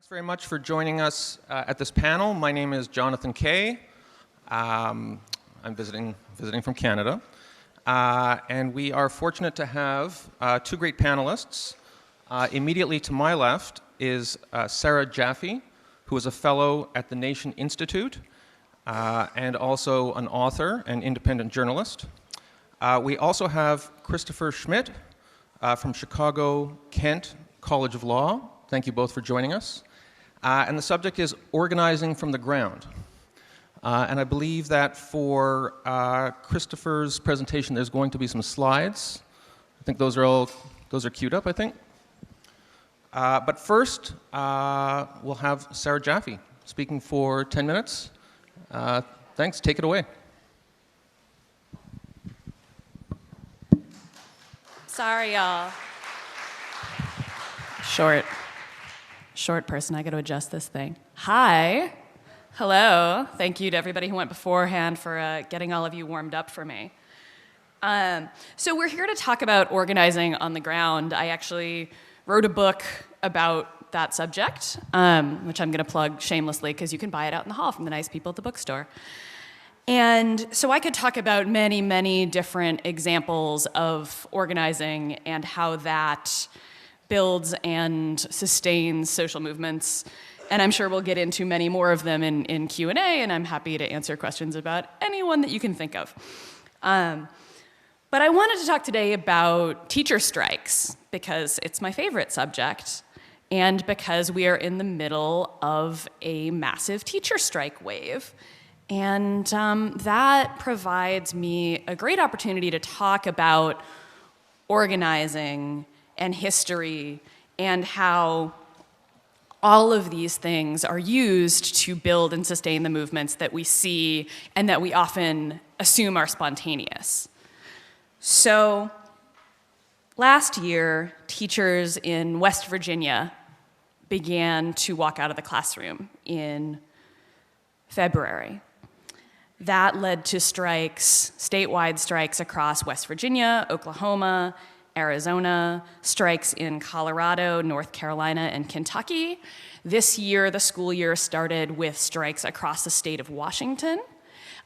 Thanks very much for joining us at this panel. My name is Jonathan Kay. I'm visiting from Canada. And we are fortunate to have two great panelists. Immediately to my left is Sarah Jaffe, who is a fellow at the Nation Institute and also an author and independent journalist. We also have Christopher Schmidt from Chicago-Kent College of Law. Thank you both for joining us. And the subject is organizing from the ground. And I believe that for Christopher's presentation, there's going to be some slides. I think those are queued up, I think. But first, we'll have Sarah Jaffe speaking for 10 minutes. Thanks, take it away. Sorry, y'all. Short person, I got to adjust this thing. Hi, hello. Thank you to everybody who went beforehand for getting all of you warmed up for me. So we're here to talk about organizing on the ground. I actually wrote a book about that subject, which I'm going to plug shamelessly because you can buy it out in the hall from the nice people at the bookstore. And so I could talk about many, many different examples of organizing and how that builds and sustains social movements. And I'm sure we'll get into many more of them in Q&A, and I'm happy to answer questions about any one that you can think of. But I wanted to talk today about teacher strikes, because it's my favorite subject, and because we are in the middle of a massive teacher strike wave. And that provides me a great opportunity to talk about organizing and history and how all of these things are used to build and sustain the movements that we see and that we often assume are spontaneous. So last year, teachers in West Virginia began to walk out of the classroom in February. That led to strikes, statewide strikes across West Virginia, Oklahoma, Arizona, strikes in Colorado, North Carolina, and Kentucky. This year, the school year started with strikes across the state of Washington,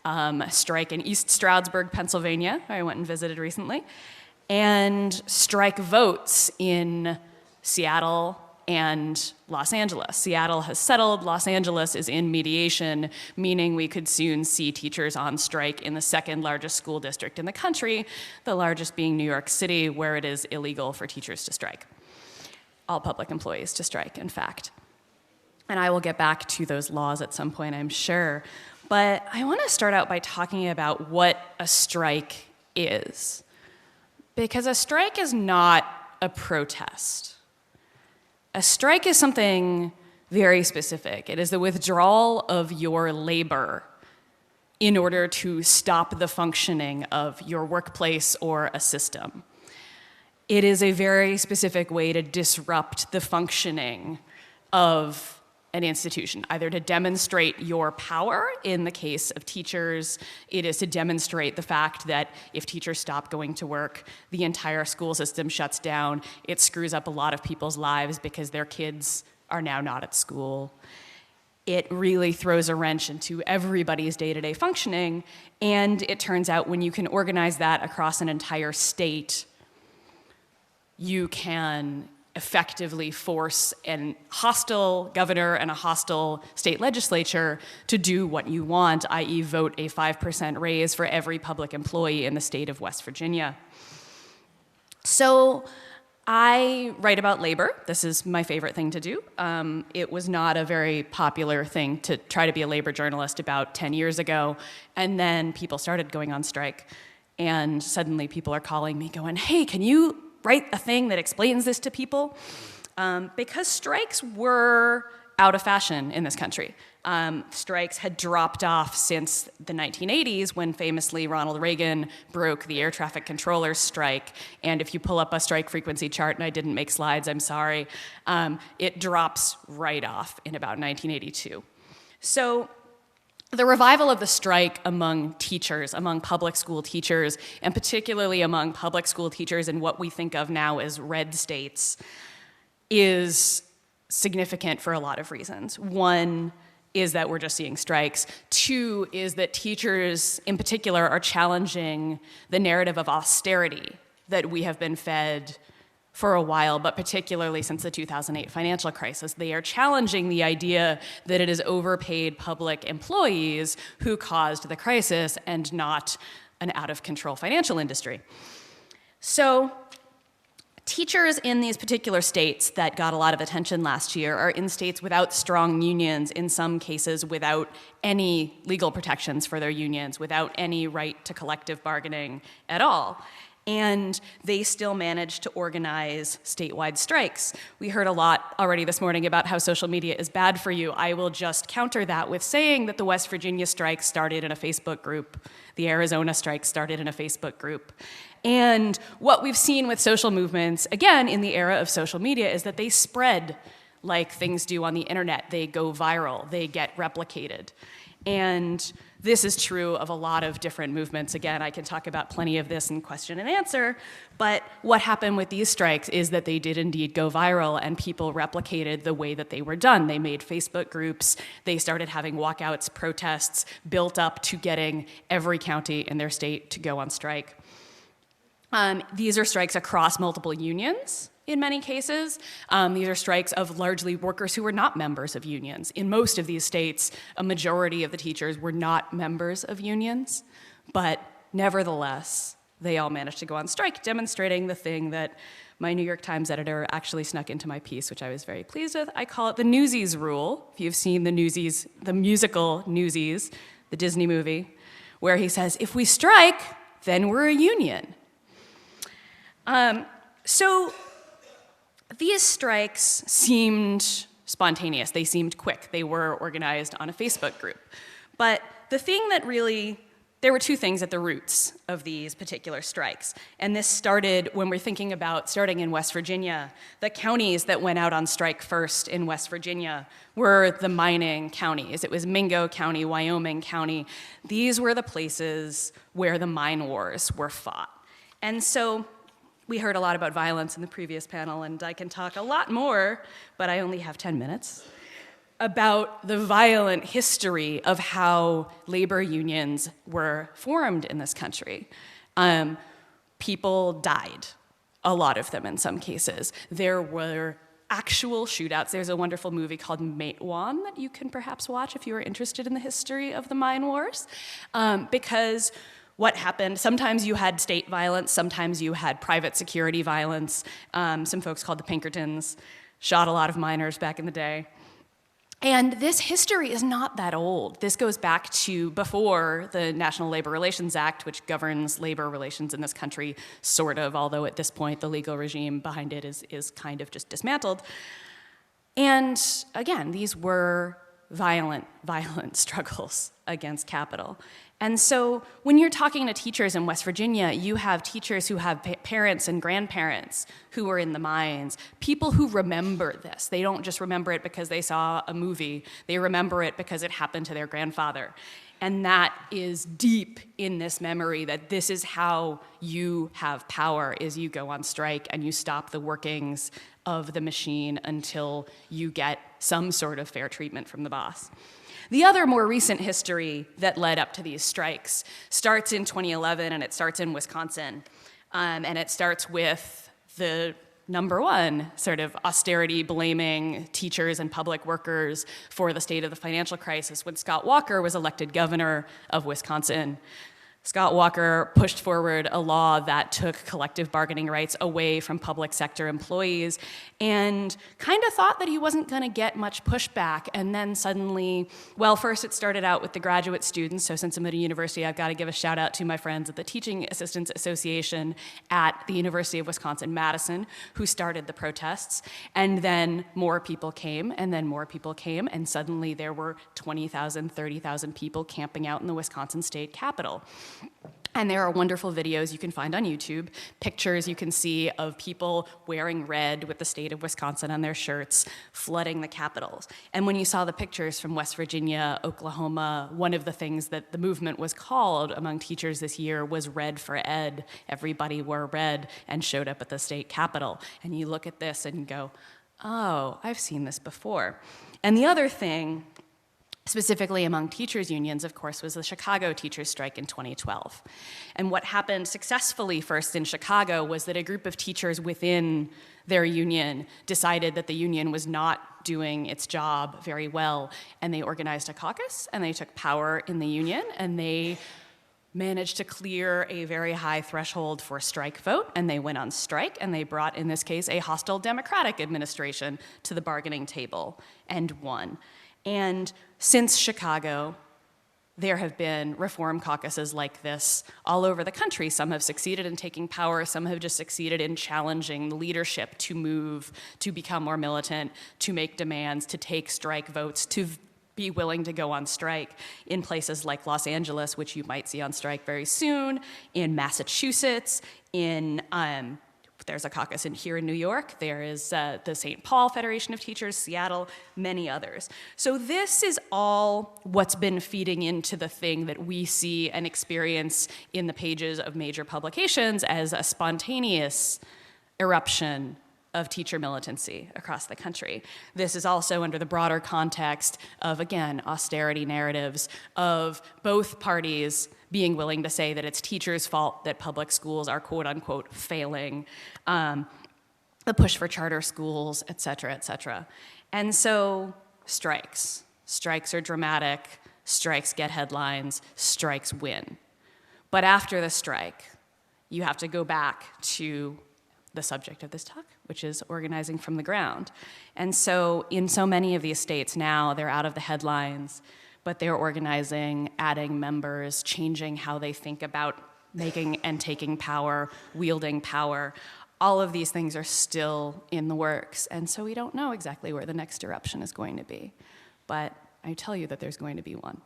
a strike in East Stroudsburg, Pennsylvania, I went and visited recently, and strike votes in Seattle and Los Angeles. Seattle has settled, Los Angeles is in mediation, meaning we could soon see teachers on strike in the second largest school district in the country, the largest being New York City, where it is illegal for teachers to strike. All public employees to strike, in fact. And I will get back to those laws at some point, I'm sure. But I want to start out by talking about what a strike is. Because a strike is not a protest. A strike is something very specific. It is the withdrawal of your labor in order to stop the functioning of your workplace or a system. It is a very specific way to disrupt the functioning of an institution, either to demonstrate your power. In the case of teachers, it is to demonstrate the fact that if teachers stop going to work, the entire school system shuts down. It screws up a lot of people's lives because their kids are now not at school. It really throws a wrench into everybody's day-to-day functioning, and it turns out when you can organize that across an entire state, you can effectively force a hostile governor and a hostile state legislature to do what you want, i.e. vote a 5% raise for every public employee in the state of West Virginia. So I write about labor. This is my favorite thing to do. It was not a very popular thing to try to be a labor journalist about 10 years ago, and then people started going on strike, and suddenly people are calling me going, hey, can you write a thing that explains this to people? Because strikes were out of fashion in this country. Strikes had dropped off since the 1980s when famously Ronald Reagan broke the air traffic controllers strike. And if you pull up a strike frequency chart, and I didn't make slides, I'm sorry, it drops right off in about 1982. So the revival of the strike among teachers, among public school teachers, and particularly among public school teachers in what we think of now as red states, is significant for a lot of reasons. One is that we're just seeing strikes. Two is that teachers, in particular, are challenging the narrative of austerity that we have been fed for a while, but particularly since the 2008 financial crisis. They are challenging the idea that it is overpaid public employees who caused the crisis and not an out-of-control financial industry. So teachers in these particular states that got a lot of attention last year are in states without strong unions, in some cases without any legal protections for their unions, without any right to collective bargaining at all. And they still managed to organize statewide strikes. We heard a lot already this morning about how social media is bad for you. I will just counter that with saying that the West Virginia strike started in a Facebook group. The Arizona strike started in a Facebook group. And what we've seen with social movements, again, in the era of social media, is that they spread like things do on the internet. They go viral, they get replicated. And this is true of a lot of different movements. Again, I can talk about plenty of this in question and answer, but what happened with these strikes is that they did indeed go viral, and people replicated the way that they were done. They made Facebook groups, they started having walkouts, protests, built up to getting every county in their state to go on strike. These are strikes across multiple unions. In many cases, these are strikes of largely workers who were not members of unions. In most of these states, a majority of the teachers were not members of unions, but nevertheless, they all managed to go on strike, demonstrating the thing that my New York Times editor actually snuck into my piece, which I was very pleased with. I call it the Newsies rule. If you've seen the Newsies, the musical Newsies, the Disney movie, where he says, if we strike, then we're a union. So these strikes seemed spontaneous. They seemed quick. They were organized on a Facebook group. But the thing that really, there were two things at the roots of these particular strikes. And this started when we're thinking about starting in West Virginia. The counties that went out on strike first in West Virginia were the mining counties. It was Mingo County, Wyoming County. These were the places where the mine wars were fought. And so we heard a lot about violence in the previous panel, and I can talk a lot more, but I only have 10 minutes, about the violent history of how labor unions were formed in this country. People died, a lot of them in some cases. There were actual shootouts. There's a wonderful movie called Matewan that you can perhaps watch if you are interested in the history of the mine wars, because what happened, sometimes you had state violence, sometimes you had private security violence. Some folks called the Pinkertons shot a lot of miners back in the day. And this history is not that old. This goes back to before the National Labor Relations Act, which governs labor relations in this country, sort of, although at this point the legal regime behind it is kind of just dismantled. And again, these were violent struggles against capital. And so when you're talking to teachers in West Virginia, you have teachers who have parents and grandparents who were in the mines, people who remember this. They don't just remember it because they saw a movie. They remember it because it happened to their grandfather. And that is deep in this memory that this is how you have power, is you go on strike and you stop the workings of the machine until you get some sort of fair treatment from the boss. The other more recent history that led up to these strikes starts in 2011, and it starts in Wisconsin. And it starts with the number one sort of austerity blaming teachers and public workers for the state of the financial crisis when Scott Walker was elected governor of Wisconsin. Scott Walker pushed forward a law that took collective bargaining rights away from public sector employees and kind of thought that he wasn't going to get much pushback. And then suddenly, well, first it started out with the graduate students. So since I'm at a university, I've got to give a shout out to my friends at the Teaching Assistants Association at the University of Wisconsin-Madison, who started the protests. And then more people came, and then more people came, and suddenly there were 20,000, 30,000 people camping out in the Wisconsin state capitol. And there are wonderful videos you can find on YouTube, pictures you can see of people wearing red with the state of Wisconsin on their shirts, flooding the capitals. And when you saw the pictures from West Virginia, Oklahoma, one of the things that the movement was called among teachers this year was Red for Ed. Everybody wore red and showed up at the state capitol. And you look at this and you go, oh, I've seen this before. And the other thing, specifically among teachers' unions, of course, was the Chicago teachers' strike in 2012. And what happened successfully first in Chicago was that a group of teachers within their union decided that the union was not doing its job very well, and they organized a caucus, and they took power in the union, and they managed to clear a very high threshold for strike vote, and they went on strike, and they brought, in this case, a hostile Democratic administration to the bargaining table and won. And since Chicago, there have been reform caucuses like this all over the country. Some have succeeded in taking power, some have just succeeded in challenging the leadership to move, to become more militant, to make demands, to take strike votes, to be willing to go on strike in places like Los Angeles, which you might see on strike very soon, in Massachusetts, in there's a caucus here in New York. There is the St. Paul Federation of Teachers, Seattle, many others. So this is all what's been feeding into the thing that we see and experience in the pages of major publications as a spontaneous eruption of teacher militancy across the country. This is also under the broader context of, again, austerity narratives of both parties being willing to say that it's teachers' fault that public schools are quote unquote failing, the push for charter schools, et cetera, et cetera. And so strikes. Strikes are dramatic, strikes get headlines, strikes win. But after the strike, you have to go back to the subject of this talk, which is organizing from the ground. And so in so many of these states now, they're out of the headlines, but they're organizing, adding members, changing how they think about making and taking power, wielding power. All of these things are still in the works, and so we don't know exactly where the next eruption is going to be. But I tell you that there's going to be one.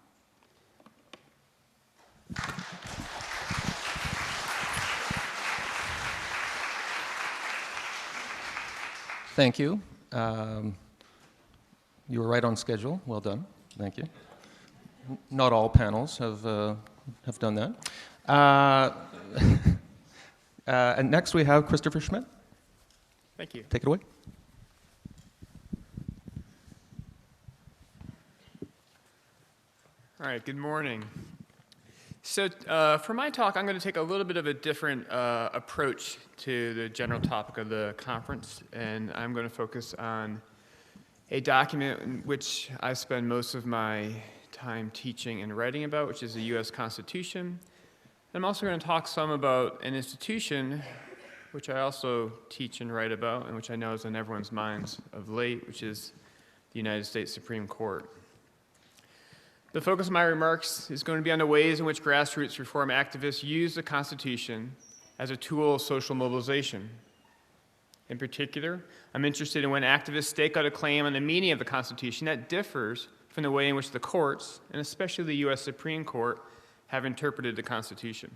Thank you. You were right on schedule. Well done. Thank you. Not all panels have done that. And next we have Christopher Schmidt. Thank you. Take it away. All right, good morning. So for my talk, I'm going to take a little bit of a different approach to the general topic of the conference, and I'm going to focus on a document in which I spend most of my time teaching and writing about, which is the U.S. Constitution. I'm also going to talk some about an institution which I also teach and write about, and which I know is on everyone's minds of late, which is the United States Supreme Court. The focus of my remarks is going to be on the ways in which grassroots reform activists use the Constitution as a tool of social mobilization. In particular, I'm interested in when activists stake out a claim on the meaning of the Constitution that differs from the way in which the courts, and especially the U.S. Supreme Court, have interpreted the Constitution.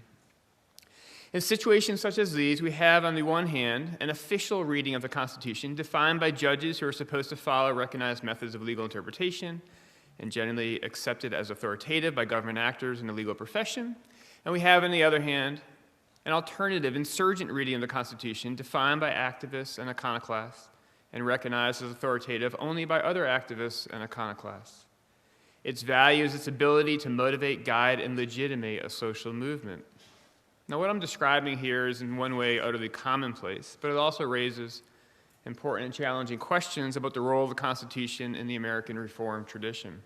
In situations such as these, we have, on the one hand, an official reading of the Constitution defined by judges who are supposed to follow recognized methods of legal interpretation and generally accepted as authoritative by government actors in the legal profession. And we have, on the other hand, an alternative insurgent reading of the Constitution defined by activists and iconoclasts and recognized as authoritative only by other activists and iconoclasts. Its value is its ability to motivate, guide, and legitimate a social movement. Now, what I'm describing here is in one way utterly commonplace, but it also raises important and challenging questions about the role of the Constitution in the American reform tradition.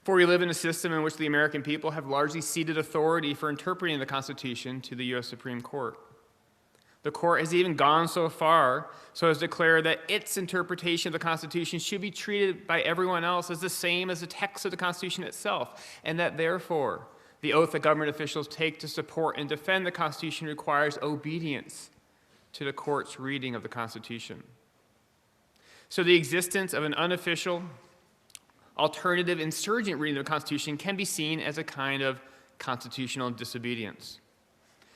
For we live in a system in which the American people have largely ceded authority for interpreting the Constitution to the U.S. Supreme Court. The court has even gone so far so as to declare that its interpretation of the Constitution should be treated by everyone else as the same as the text of the Constitution itself, and that therefore the oath that government officials take to support and defend the Constitution requires obedience to the court's reading of the Constitution. So the existence of an unofficial, alternative, insurgent reading of the Constitution can be seen as a kind of constitutional disobedience.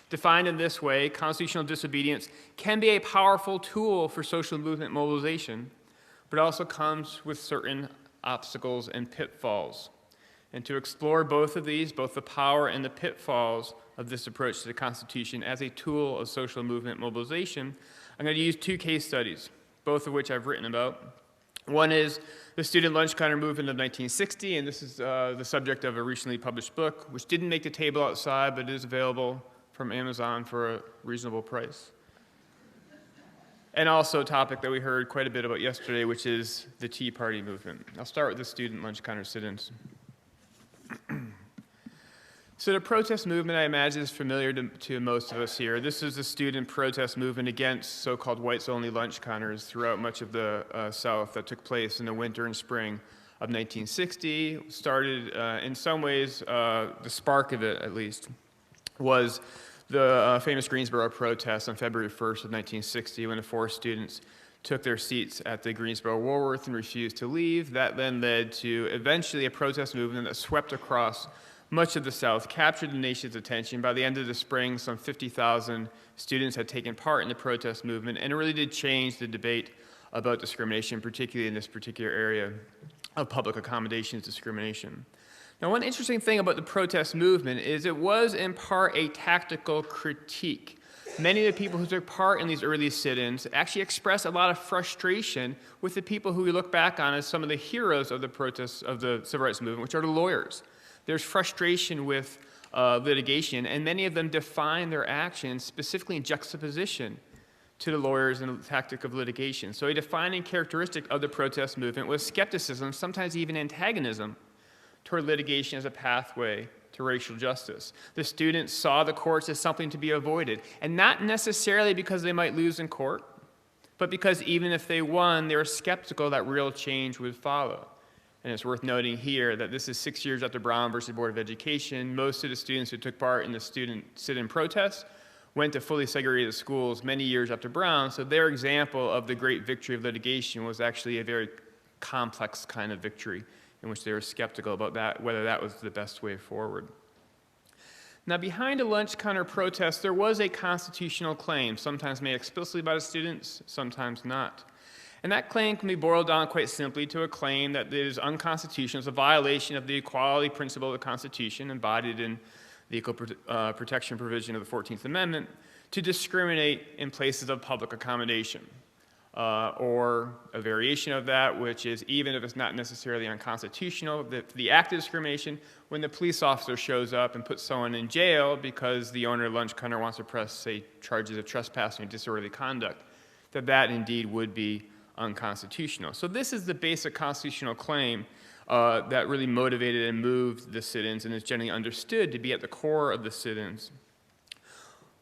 Defined in this way, constitutional disobedience can be a powerful tool for social movement mobilization, but also comes with certain obstacles and pitfalls. And to explore both of these, both the power and the pitfalls of this approach to the Constitution as a tool of social movement mobilization, I'm going to use two case studies. both of which I've written about. One is the student lunch counter movement of 1960, and this is the subject of a recently published book, which didn't make the table outside, but it is available from Amazon for a reasonable price. And also a topic that we heard quite a bit about yesterday, which is the Tea Party movement. I'll start with the student lunch counter sit-ins. So the protest movement, I imagine, is familiar to most of us here. This is the student protest movement against so-called whites-only lunch counters throughout much of the South that took place in the winter and spring of 1960. Started, in some ways, the spark of it, at least, was the famous Greensboro protest on February 1st of 1960 when the 4 students took their seats at the Greensboro Woolworth and refused to leave. That then led to eventually a protest movement that swept across much of the South, captured the nation's attention. By the end of the spring, some 50,000 students had taken part in the protest movement, and it really did change the debate about discrimination, particularly in this particular area of public accommodations discrimination. Now, one interesting thing about the protest movement is it was in part a tactical critique. Many of the people who took part in these early sit-ins actually expressed a lot of frustration with the people who we look back on as some of the heroes of the protests of the civil rights movement, which are the lawyers. There's frustration with litigation, and many of them define their actions specifically in juxtaposition to the lawyers and the tactic of litigation. So a defining characteristic of the protest movement was skepticism, sometimes even antagonism, toward litigation as a pathway to racial justice. The students saw the courts as something to be avoided, and not necessarily because they might lose in court, but because even if they won, they were skeptical that real change would follow. And it's worth noting here that this is 6 years after Brown versus Board of Education. Most of the students who took part in the student sit-in protests went to fully segregated schools many years after Brown, so their example of the great victory of litigation was actually a very complex kind of victory in which they were skeptical about that, whether that was the best way forward. Now, behind a lunch counter protest, there was a constitutional claim, sometimes made explicitly by the students, sometimes not. And that claim can be boiled down quite simply to a claim that it is unconstitutional. It's a violation of the equality principle of the Constitution embodied in the equal protection provision of the 14th Amendment to discriminate in places of public accommodation. Or a variation of that, which is even if it's not necessarily unconstitutional, the act of discrimination when the police officer shows up and puts someone in jail because the owner of the lunch counter wants to press, say, charges of trespassing or disorderly conduct, that indeed would be unconstitutional. So this is the basic constitutional claim that really motivated and moved the sit-ins and is generally understood to be at the core of the sit-ins.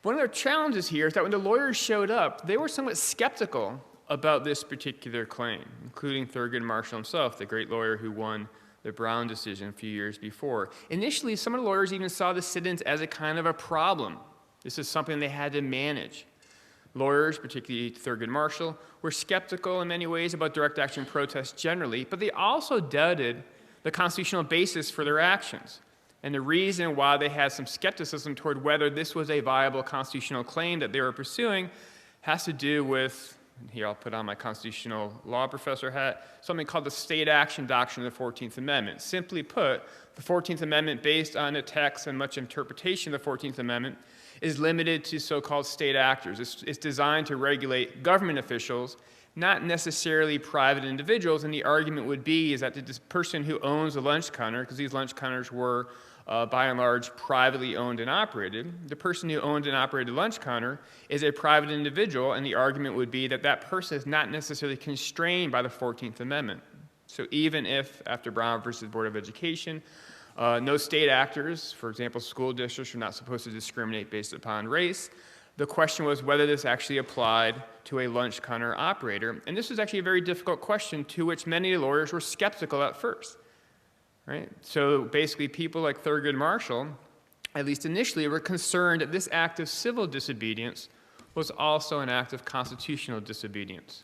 One of their challenges here is that when the lawyers showed up, they were somewhat skeptical about this particular claim, including Thurgood Marshall himself, the great lawyer who won the Brown decision a few years before. Initially, some of the lawyers even saw the sit-ins as a kind of a problem. This is something they had to manage. Lawyers, particularly Thurgood Marshall, were skeptical in many ways about direct action protests generally, but they also doubted the constitutional basis for their actions. And the reason why they had some skepticism toward whether this was a viable constitutional claim that they were pursuing has to do with, here I'll put on my constitutional law professor hat, something called the state action doctrine of the 14th Amendment. Simply put, the 14th Amendment, based on the text and much interpretation of the 14th Amendment, is limited to so-called state actors. It's designed to regulate government officials, not necessarily private individuals, and the argument would be is that the person who owns a lunch counter, because these lunch counters were by and large privately owned and operated, the person who owned and operated a lunch counter is a private individual, and the argument would be that that person is not necessarily constrained by the 14th Amendment. So even if, after Brown versus Board of Education, no state actors, for example, school districts, are not supposed to discriminate based upon race, the question was whether this actually applied to a lunch counter operator. And this was actually a very difficult question to which many lawyers were skeptical at first. Right? So basically, people like Thurgood Marshall, at least initially, were concerned that this act of civil disobedience was also an act of constitutional disobedience.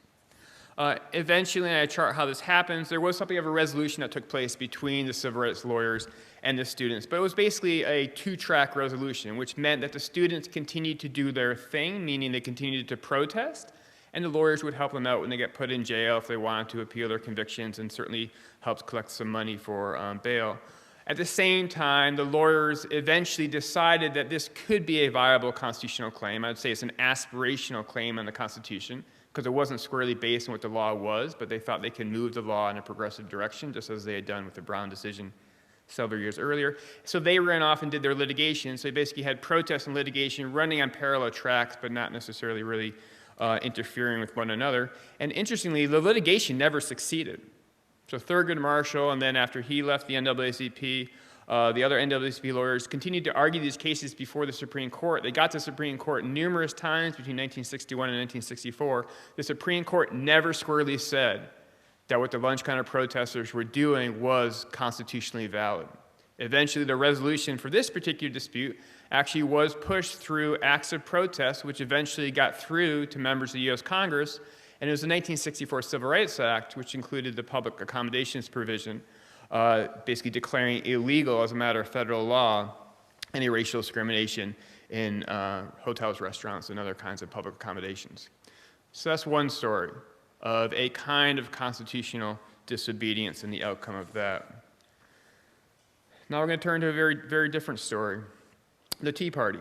Eventually, and I chart how this happens, there was something of a resolution that took place between the civil rights lawyers and the students. But it was basically a two-track resolution, which meant that the students continued to do their thing, meaning they continued to protest, and the lawyers would help them out when they get put in jail if they wanted to appeal their convictions and certainly helped collect some money for bail. At the same time, the lawyers eventually decided that this could be a viable constitutional claim. I would say it's an aspirational claim on the Constitution, because it wasn't squarely based on what the law was, but they thought they could move the law in a progressive direction, just as they had done with the Brown decision several years earlier. So they ran off and did their litigation. So they basically had protests and litigation running on parallel tracks, but not necessarily really interfering with one another. And interestingly, the litigation never succeeded. So Thurgood Marshall, and then after he left the NAACP, the other NAACP lawyers continued to argue these cases before the Supreme Court. They got to the Supreme Court numerous times between 1961 and 1964. The Supreme Court never squarely said that what the lunch counter protesters were doing was constitutionally valid. Eventually, the resolution for this particular dispute actually was pushed through acts of protest, which eventually got through to members of the U.S. Congress, and it was the 1964 Civil Rights Act, which included the public accommodations provision, basically declaring illegal as a matter of federal law any racial discrimination in hotels, restaurants, and other kinds of public accommodations. So that's one story of a kind of constitutional disobedience and the outcome of that. Now we're going to turn to a very, very different story, the Tea Party.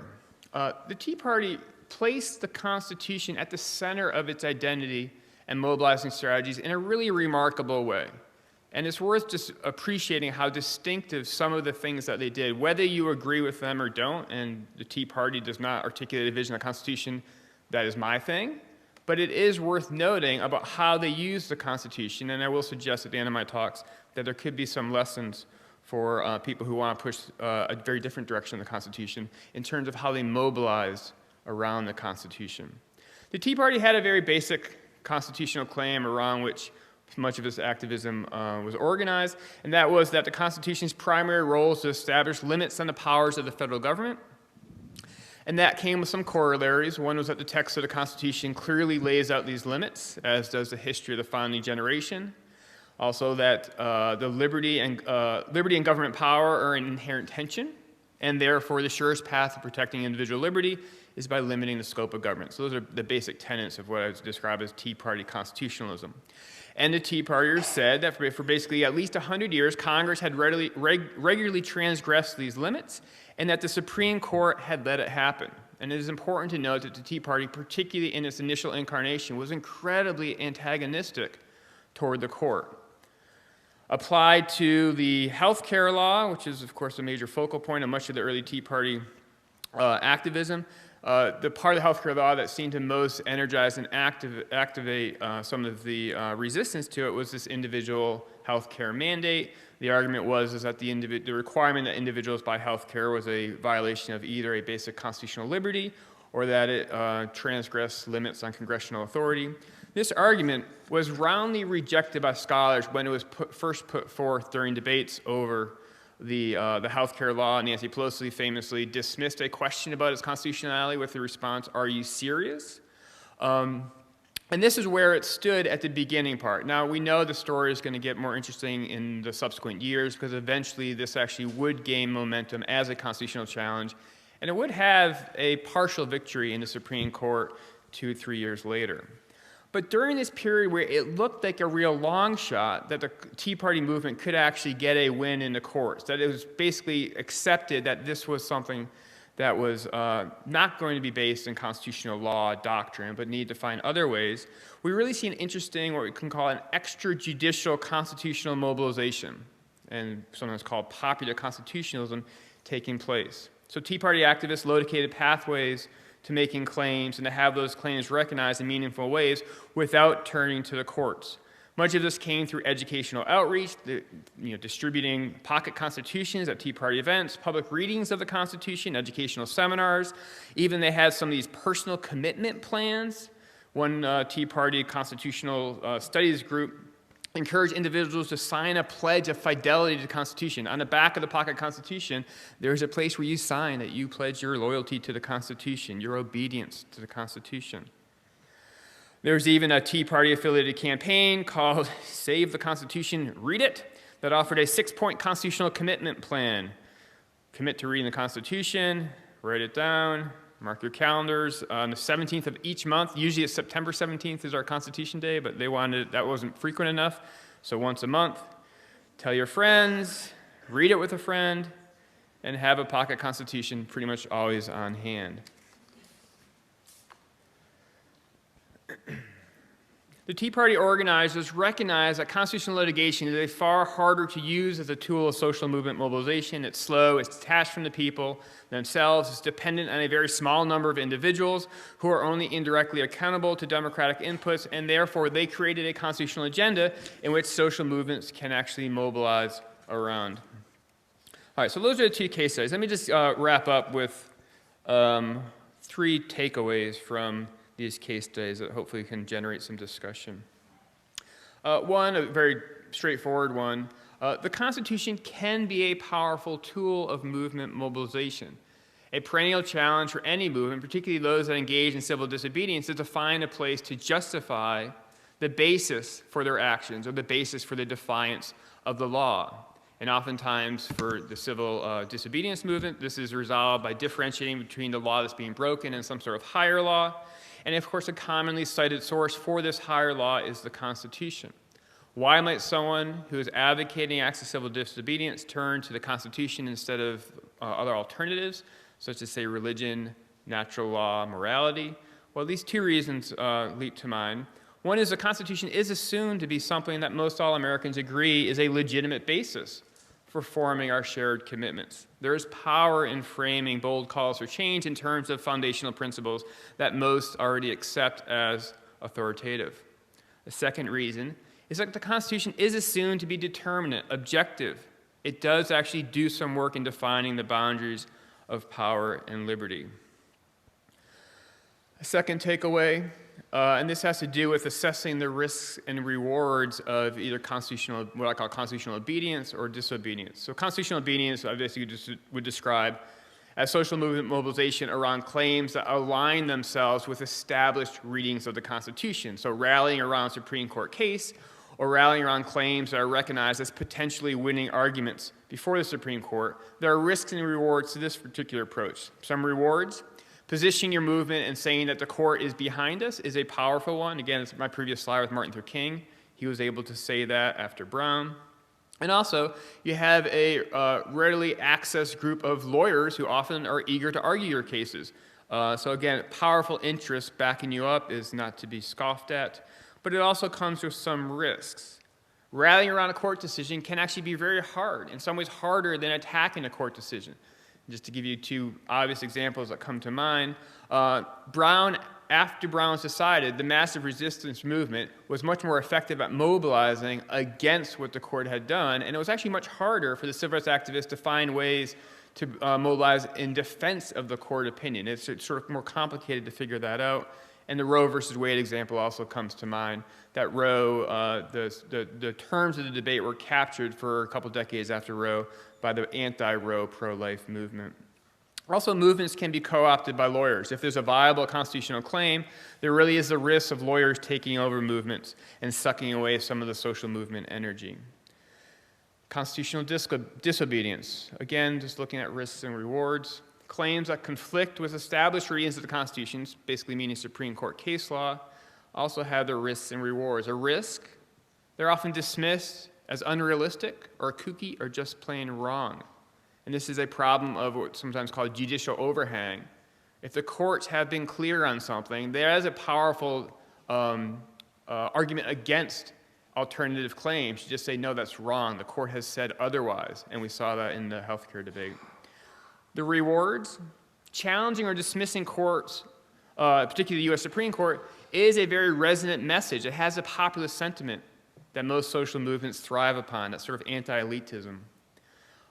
The Tea Party placed the Constitution at the center of its identity and mobilizing strategies in a really remarkable way. And it's worth just appreciating how distinctive some of the things that they did, whether you agree with them or don't, and the Tea Party does not articulate a vision of the Constitution, that is my thing. But it is worth noting about how they use the Constitution, and I will suggest at the end of my talks that there could be some lessons for people who want to push a very different direction of the Constitution in terms of how they mobilize around the Constitution. The Tea Party had a very basic constitutional claim around which much of its activism was organized, and that was that the Constitution's primary role is to establish limits on the powers of the federal government. And that came with some corollaries. One was that the text of the Constitution clearly lays out these limits, as does the history of the founding generation. Also that the liberty and government power are in inherent tension, and therefore the surest path to protecting individual liberty is by limiting the scope of government. So those are the basic tenets of what I would describe as Tea Party constitutionalism. And the Tea Partiers said that for basically at least 100 years, Congress had regularly transgressed these limits, and that the Supreme Court had let it happen. And it is important to note that the Tea Party, particularly in its initial incarnation, was incredibly antagonistic toward the court. Applied to the health care law, which is, of course, a major focal point of much of the early Tea Party activism, the part of the health care law that seemed to most energize and activate some of the resistance to it was this individual health care mandate. The argument was that the requirement that individuals buy health care was a violation of either a basic constitutional liberty or that it transgressed limits on congressional authority. This argument was roundly rejected by scholars when it was first put forth during debates over the health care law. Nancy Pelosi famously dismissed a question about its constitutionality with the response, "Are you serious?" And this is where it stood at the beginning part. Now, we know the story is going to get more interesting in the subsequent years because eventually this actually would gain momentum as a constitutional challenge, and it would have a partial victory in the Supreme Court 2-3 years later. But during this period where it looked like a real long shot that the Tea Party movement could actually get a win in the courts, that it was basically accepted that this was something that was not going to be based in constitutional law doctrine, but needed to find other ways, we really see an interesting, what we can call an extrajudicial constitutional mobilization, and sometimes called popular constitutionalism, taking place. So Tea Party activists located pathways to making claims and to have those claims recognized in meaningful ways without turning to the courts. Much of this came through educational outreach, distributing pocket constitutions at Tea Party events, public readings of the Constitution, educational seminars. Even they had some of these personal commitment plans. One Tea Party constitutional studies group encouraged individuals to sign a pledge of fidelity to the Constitution. On the back of the pocket Constitution, there's a place where you sign that you pledge your loyalty to the Constitution, your obedience to the Constitution. There's even a Tea Party-affiliated campaign called Save the Constitution, Read It, that offered a 6-point constitutional commitment plan. Commit to reading the Constitution, write it down, mark your calendars. On the 17th of each month, usually it's September 17th is our Constitution Day, but that wasn't frequent enough, so once a month. Tell your friends, read it with a friend, and have a pocket Constitution pretty much always on hand. The Tea Party organizers recognized that constitutional litigation is a far harder to use as a tool of social movement mobilization. It's slow, it's detached from the people themselves, it's dependent on a very small number of individuals who are only indirectly accountable to democratic inputs, and therefore they created a constitutional agenda in which social movements can actually mobilize around. All right, so those are the two case studies. Let me just wrap up with 3 takeaways from these case studies that hopefully can generate some discussion. One, a very straightforward one, the Constitution can be a powerful tool of movement mobilization. A perennial challenge for any movement, particularly those that engage in civil disobedience, is to find a place to justify the basis for their actions or the basis for the defiance of the law. And oftentimes for the civil disobedience movement, this is resolved by differentiating between the law that's being broken and some sort of higher law. And of course, a commonly cited source for this higher law is the Constitution. Why might someone who is advocating acts of civil disobedience turn to the Constitution instead of other alternatives, such as, say, religion, natural law, morality? Well, at least 2 reasons leap to mind. One is the Constitution is assumed to be something that most all Americans agree is a legitimate basis for forming our shared commitments. There is power in framing bold calls for change in terms of foundational principles that most already accept as authoritative. The second reason is that the Constitution is assumed to be determinate, objective. It does actually do some work in defining the boundaries of power and liberty. A second takeaway, and this has to do with assessing the risks and rewards of either constitutional, what I call constitutional obedience or disobedience. So constitutional obedience, I basically just would describe as social movement mobilization around claims that align themselves with established readings of the Constitution. So rallying around a Supreme Court case or rallying around claims that are recognized as potentially winning arguments before the Supreme Court. There are risks and rewards to this particular approach. Some rewards: positioning your movement and saying that the court is behind us is a powerful one. Again, it's my previous slide with Martin Luther King. He was able to say that after Brown. And also, you have a readily accessed group of lawyers who often are eager to argue your cases. So again, powerful interest backing you up is not to be scoffed at, but it also comes with some risks. Rallying around a court decision can actually be very hard, in some ways harder than attacking a court decision. Just to give you 2 obvious examples that come to mind, after Brown was decided, the massive resistance movement was much more effective at mobilizing against what the court had done, and it was actually much harder for the civil rights activists to find ways to mobilize in defense of the court opinion. It's sort of more complicated to figure that out. And the Roe versus Wade example also comes to mind, that Roe, the terms of the debate were captured for a couple decades after Roe by the anti-Roe pro-life movement. Also, movements can be co-opted by lawyers. If there's a viable constitutional claim, there really is a risk of lawyers taking over movements and sucking away some of the social movement energy. Constitutional disobedience. Again, just looking at risks and rewards. Claims that conflict with established readings of the Constitution, basically meaning Supreme Court case law, also have their risks and rewards. A risk, they're often dismissed as unrealistic or kooky or just plain wrong. And this is a problem of what's sometimes called judicial overhang. If the courts have been clear on something, there is a powerful argument against alternative claims. You just say, no, that's wrong. The court has said otherwise. And we saw that in the healthcare debate. The rewards, challenging or dismissing courts, particularly the U.S. Supreme Court, is a very resonant message. It has a populist sentiment that most social movements thrive upon, that sort of anti-elitism.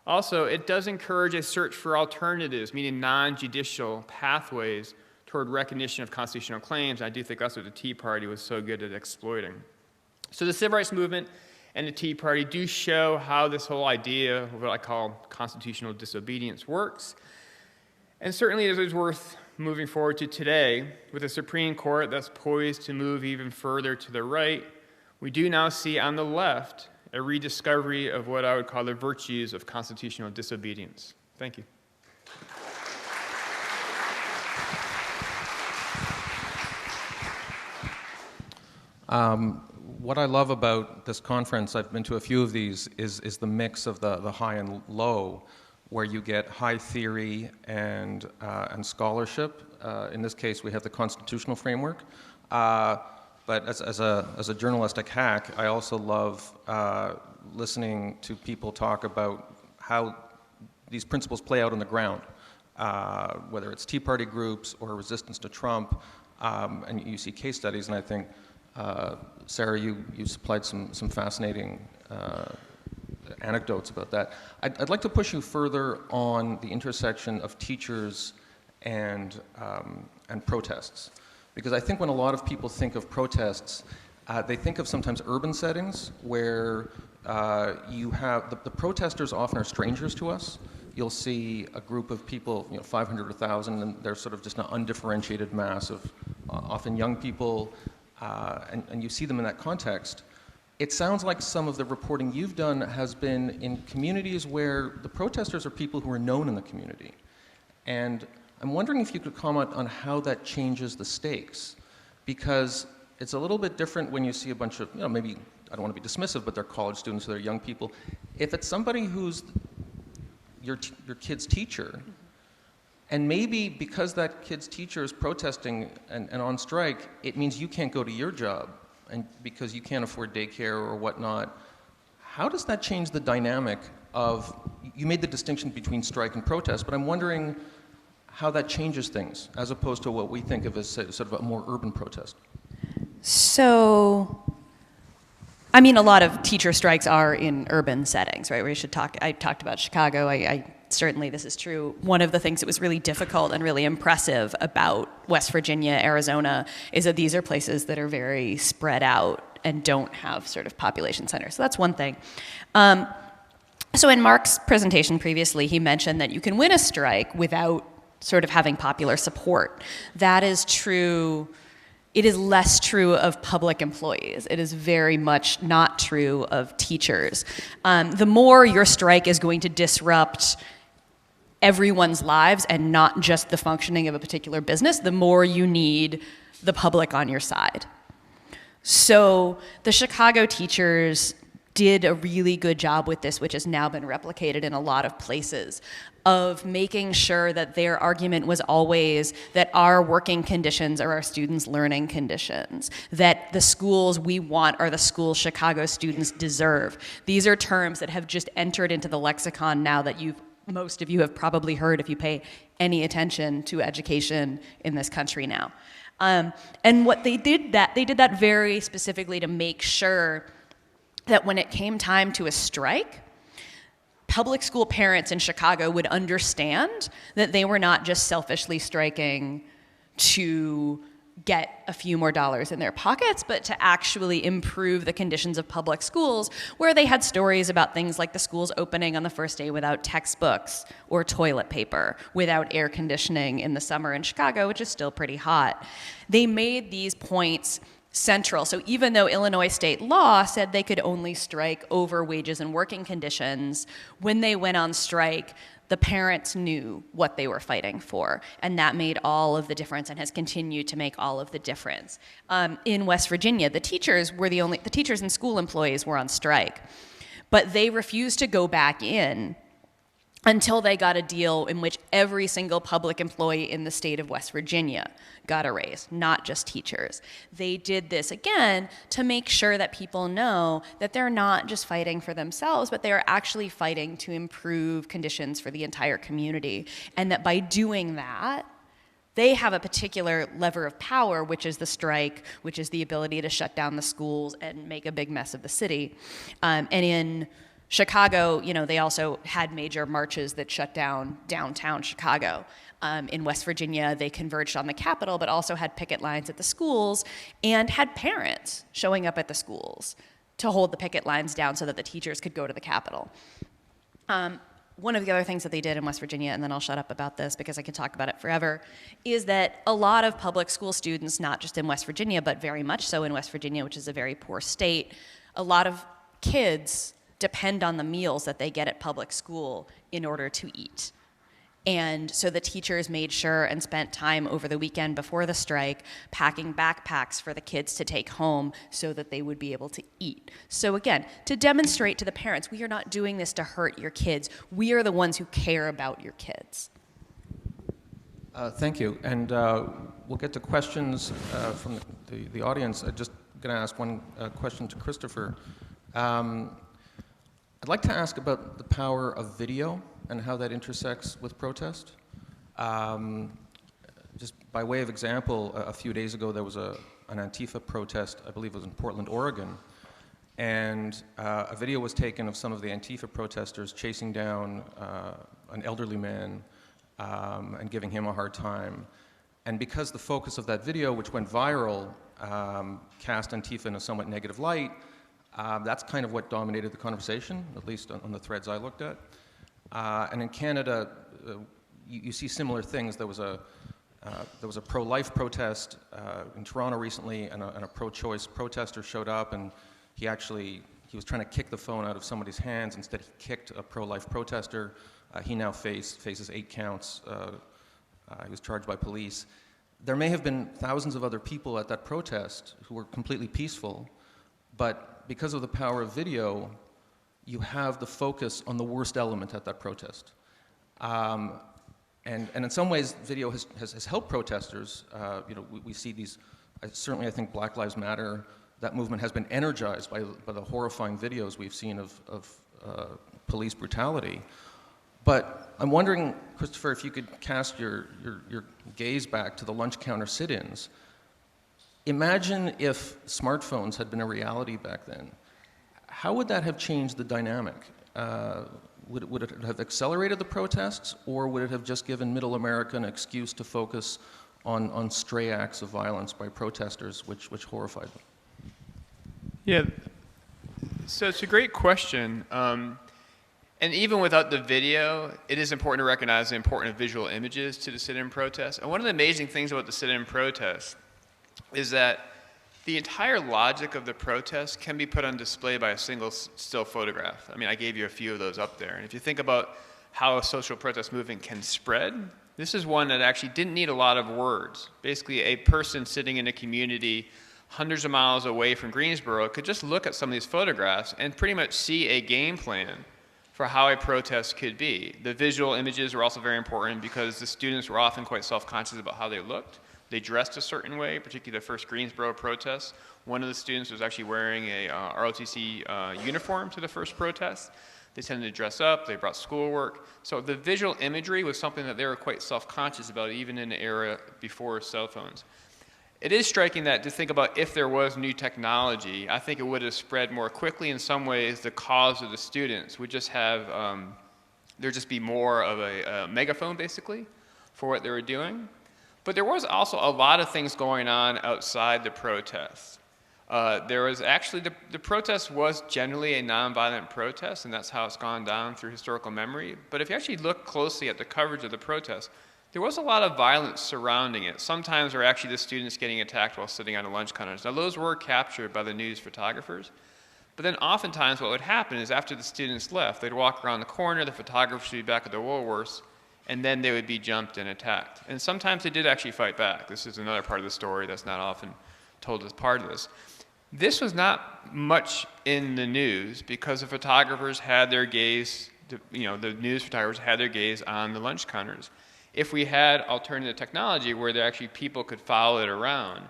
Also, it does encourage a search for alternatives, meaning non-judicial pathways toward recognition of constitutional claims. I do think that's what the Tea Party was so good at exploiting. So the civil rights movement and the Tea Party do show how this whole idea of what I call constitutional disobedience works. And certainly it is worth moving forward to today with a Supreme Court that's poised to move even further to the right. We do now see on the left a rediscovery of what I would call the virtues of constitutional disobedience. Thank you. What I love about this conference, I've been to a few of these, is the mix of the high and low, where you get high theory and scholarship. In this case, we have the constitutional framework. But as a journalistic hack, I also love listening to people talk about how these principles play out on the ground, whether it's Tea Party groups or resistance to Trump, and you see case studies, and I think, Sarah, you supplied some fascinating anecdotes about that. I'd like to push you further on the intersection of teachers and protests, because I think when a lot of people think of protests, they think of sometimes urban settings where you have the protesters often are strangers to us. You'll see a group of people, 500 or 1,000, and they're sort of just an undifferentiated mass of often young people, and you see them in that context. It sounds like some of the reporting you've done has been in communities where the protesters are people who are known in the community. And I'm wondering if you could comment on how that changes the stakes, because it's a little bit different when you see a bunch of, maybe, I don't want to be dismissive, but they're college students or they're young people. If it's somebody who's your kid's teacher, and maybe because that kid's teacher is protesting and on strike, it means you can't go to your job, and because you can't afford daycare or whatnot, how does that change the dynamic of, you made the distinction between strike and protest, but I'm wondering how that changes things, as opposed to what we think of as sort of a more urban protest. So, I mean, a lot of teacher strikes are in urban settings, right? I talked about Chicago. I certainly, this is true. One of the things that was really difficult and really impressive about West Virginia, Arizona, is that these are places that are very spread out and don't have sort of population centers. So that's one thing. So in Mark's presentation previously, he mentioned that you can win a strike without sort of having popular support. That is true. It is less true of public employees. It is very much not true of teachers. The more your strike is going to disrupt everyone's lives and not just the functioning of a particular business, the more you need the public on your side. So the Chicago teachers did a really good job with this, which has now been replicated in a lot of places, of making sure that their argument was always that our working conditions are our students' learning conditions, that the schools we want are the schools Chicago students deserve. These are terms that have just entered into the lexicon now that most of you have probably heard if you pay any attention to education in this country now. And what they did that very specifically to make sure that when it came time to a strike, public school parents in Chicago would understand that they were not just selfishly striking to get a few more dollars in their pockets, but to actually improve the conditions of public schools, where they had stories about things like the schools opening on the first day without textbooks or toilet paper, without air conditioning in the summer in Chicago, which is still pretty hot. They made these points central. So even though Illinois state law said they could only strike over wages and working conditions, when they went on strike, the parents knew what they were fighting for, and that made all of the difference and has continued to make all of the difference. In West Virginia, the teachers and school employees were on strike, but they refused to go back in until they got a deal in which every single public employee in the state of West Virginia got a raise, not just teachers. They did this, again, to make sure that people know that they're not just fighting for themselves, but they are actually fighting to improve conditions for the entire community, and that by doing that, they have a particular lever of power, which is the strike, which is the ability to shut down the schools and make a big mess of the city. And in Chicago, they also had major marches that shut down downtown Chicago. In West Virginia, they converged on the Capitol, but also had picket lines at the schools and had parents showing up at the schools to hold the picket lines down so that the teachers could go to the Capitol. One of the other things that they did in West Virginia, and then I'll shut up about this because I could talk about it forever, is that a lot of public school students, not just in West Virginia, but very much so in West Virginia, which is a very poor state, a lot of kids depend on the meals that they get at public school in order to eat. And so the teachers made sure and spent time over the weekend before the strike packing backpacks for the kids to take home so that they would be able to eat. So again, to demonstrate to the parents, we are not doing this to hurt your kids. We are the ones who care about your kids. Thank you. And we'll get to questions from the audience. I'm just going to ask one question to Christopher. I'd like to ask about the power of video and how that intersects with protest. Just by way of example, a few days ago there was an Antifa protest, I believe it was in Portland, Oregon, and a video was taken of some of the Antifa protesters chasing down an elderly man and giving him a hard time. And because the focus of that video, which went viral, cast Antifa in a somewhat negative light, that's kind of what dominated the conversation, at least on the threads I looked at. And in Canada, you see similar things. There was a pro-life protest in Toronto recently, and a pro-choice protester showed up, and he was trying to kick the phone out of somebody's hands. Instead, he kicked a pro-life protester. He now faces 8 counts. He was charged by police. There may have been thousands of other people at that protest who were completely peaceful, but because of the power of video, you have the focus on the worst element at that protest. And in some ways, video has helped protesters. We see these, certainly I think Black Lives Matter, that movement has been energized by the horrifying videos we've seen of police brutality. But I'm wondering, Christopher, if you could cast your gaze back to the lunch counter sit-ins. Imagine if smartphones had been a reality back then. How would that have changed the dynamic? Would it have accelerated the protests, or would it have just given Middle America an excuse to focus on stray acts of violence by protesters, which horrified them? Yeah, so it's a great question. And even without the video, it is important to recognize the importance of visual images to the sit-in protest. And one of the amazing things about the sit-in protest is that the entire logic of the protest can be put on display by a single still photograph. I mean, I gave you a few of those up there. And if you think about how a social protest movement can spread, this is one that actually didn't need a lot of words. Basically, a person sitting in a community hundreds of miles away from Greensboro could just look at some of these photographs and pretty much see a game plan for how a protest could be. The visual images were also very important because the students were often quite self-conscious about how they looked. They dressed a certain way, particularly the first Greensboro protest. One of the students was actually wearing a ROTC uniform to the first protest. They tended to dress up, they brought schoolwork. So the visual imagery was something that they were quite self-conscious about, even in the era before cell phones. It is striking that to think about if there was new technology, I think it would have spread more quickly. In some ways, the cause of the students would just have, there'd just be more of a megaphone, basically, for what they were doing. But there was also a lot of things going on outside the protests. There was actually, the protest was generally a nonviolent protest, and that's how it's gone down through historical memory. But if you actually look closely at the coverage of the protest, there was a lot of violence surrounding it. Sometimes there were actually the students getting attacked while sitting on a lunch counter. Now those were captured by the news photographers. But then oftentimes what would happen is after the students left, they'd walk around the corner, the photographers would be back at the Woolworths, and then they would be jumped and attacked. And sometimes they did actually fight back. This is another part of the story that's not often told as part of this. This was not much in the news because the photographers had their gaze, the news photographers had their gaze on the lunch counters. If we had alternative technology where there actually people could follow it around,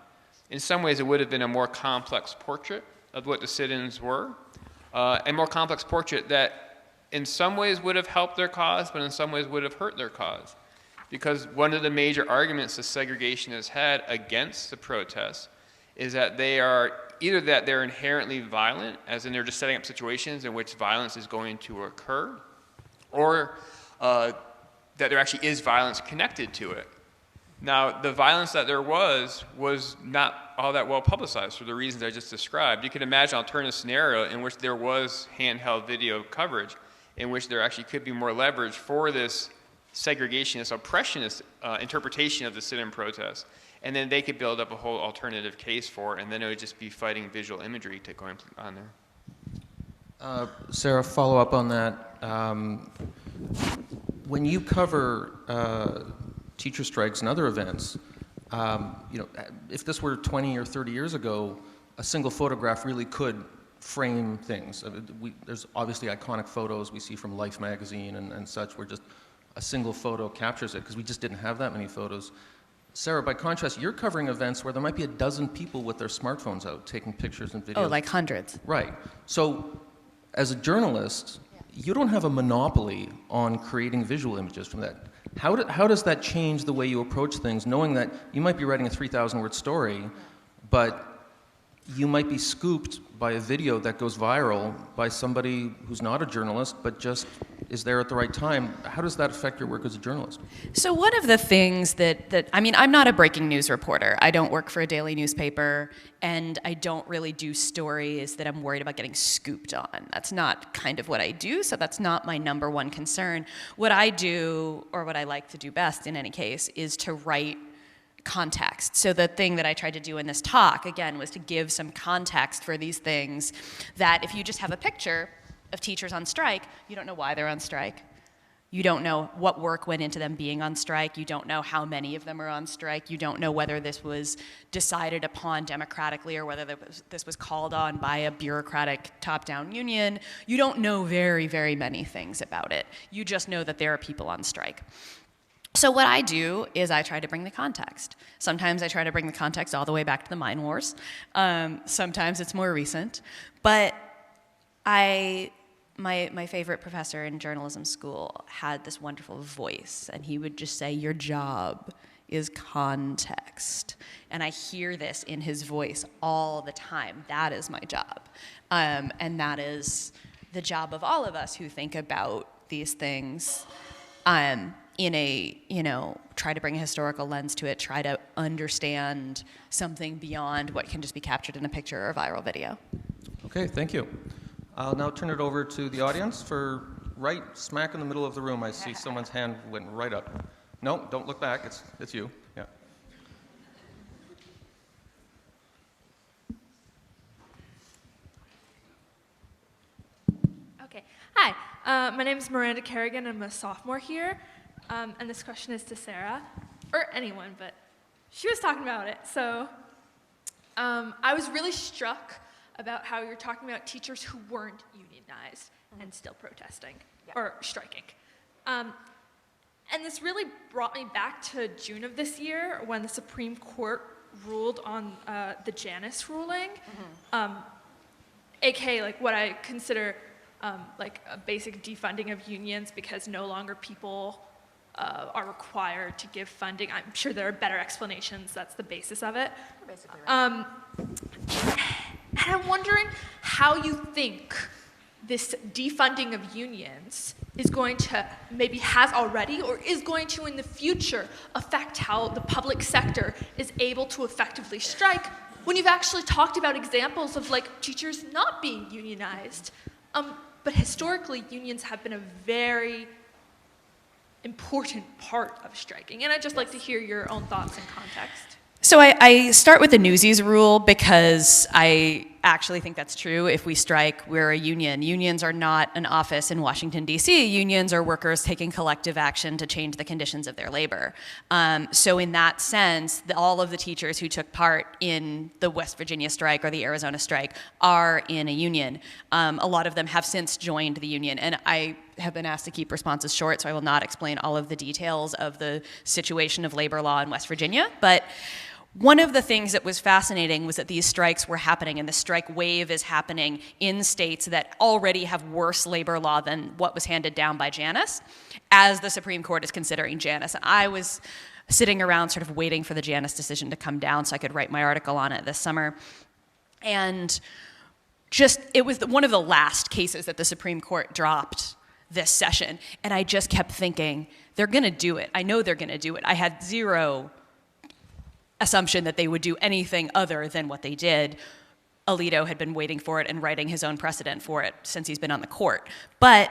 in some ways it would have been a more complex portrait of what the sit-ins were, a more complex portrait that in some ways would have helped their cause, but in some ways would have hurt their cause. Because one of the major arguments the segregation has had against the protests is that they are either that they're inherently violent, as in they're just setting up situations in which violence is going to occur, or that there actually is violence connected to it. Now, the violence that there was not all that well publicized for the reasons I just described. You could imagine an alternative scenario in which there was handheld video coverage, in which there actually could be more leverage for this segregationist, oppressionist interpretation of the sit-in protest. And then they could build up a whole alternative case for it, and then it would just be fighting visual imagery to go on there. Sarah, follow up on that. When you cover teacher strikes and other events, if this were 20 or 30 years ago, a single photograph really could frame things. There's obviously iconic photos we see from Life magazine and such, where just a single photo captures it, because we just didn't have that many photos. Sarah, by contrast, you're covering events where there might be a dozen people with their smartphones out taking pictures and videos. Oh, like hundreds. Right. So, as a journalist, you don't have a monopoly on creating visual images from that. How does that change the way you approach things, knowing that you might be writing a 3,000-word story, but you might be scooped by a video that goes viral by somebody who's not a journalist, but just is there at the right time? How does that affect your work as a journalist? So one of the things that I mean, I'm not a breaking news reporter. I don't work for a daily newspaper, and I don't really do stories that I'm worried about getting scooped on. That's not kind of what I do, so that's not my number one concern. What I do, or what I like to do best in any case, is to write context. So the thing that I tried to do in this talk, again, was to give some context for these things that if you just have a picture of teachers on strike, you don't know why they're on strike. You don't know what work went into them being on strike. You don't know how many of them are on strike. You don't know whether this was decided upon democratically or whether this was called on by a bureaucratic top-down union. You don't know very, very many things about it. You just know that there are people on strike. So what I do is I try to bring the context. Sometimes I try to bring the context all the way back to the mine wars. Sometimes it's more recent. But my favorite professor in journalism school had this wonderful voice, and he would just say, "Your job is context." And I hear this in his voice all the time. That is my job. And that is the job of all of us who think about these things in a, try to bring a historical lens to it, try to understand something beyond what can just be captured in a picture or a viral video. Okay, thank you. I'll now turn it over to the audience for right smack in the middle of the room. I see someone's hand went right up. No, don't look back. It's you. Yeah. Okay. Hi. My name is Miranda Kerrigan. I'm a sophomore here. And this question is to Sarah, or anyone, but she was talking about it. So I was really struck about how you're talking about teachers who weren't unionized and still protesting or striking. And this really brought me back to June of this year when the Supreme Court ruled on the Janus ruling, aka like what I consider like a basic defunding of unions because no longer people are required to give funding. I'm sure there are better explanations. That's the basis of it. You're basically right. And I'm wondering how you think this defunding of unions is going to, maybe has already, or is going to in the future affect how the public sector is able to effectively strike when you've actually talked about examples of like teachers not being unionized. But historically, unions have been a very important part of striking. And I'd just like to hear your own thoughts and context. So I start with the Newsies rule because I actually think that's true. If we strike, we're a union. Unions are not an office in Washington, D.C. Unions are workers taking collective action to change the conditions of their labor. So in that sense, all of the teachers who took part in the West Virginia strike or the Arizona strike are in a union. A lot of them have since joined the union. And I have been asked to keep responses short, so I will not explain all of the details of the situation of labor law in West Virginia. But one of the things that was fascinating was that these strikes were happening, and the strike wave is happening in states that already have worse labor law than what was handed down by Janus, as the Supreme Court is considering Janus. And I was sitting around sort of waiting for the Janus decision to come down so I could write my article on it this summer. And it was one of the last cases that the Supreme Court dropped this session. And I just kept thinking, they're going to do it. I know they're going to do it. I had zero assumption that they would do anything other than what they did. Alito had been waiting for it and writing his own precedent for it since he's been on the court. But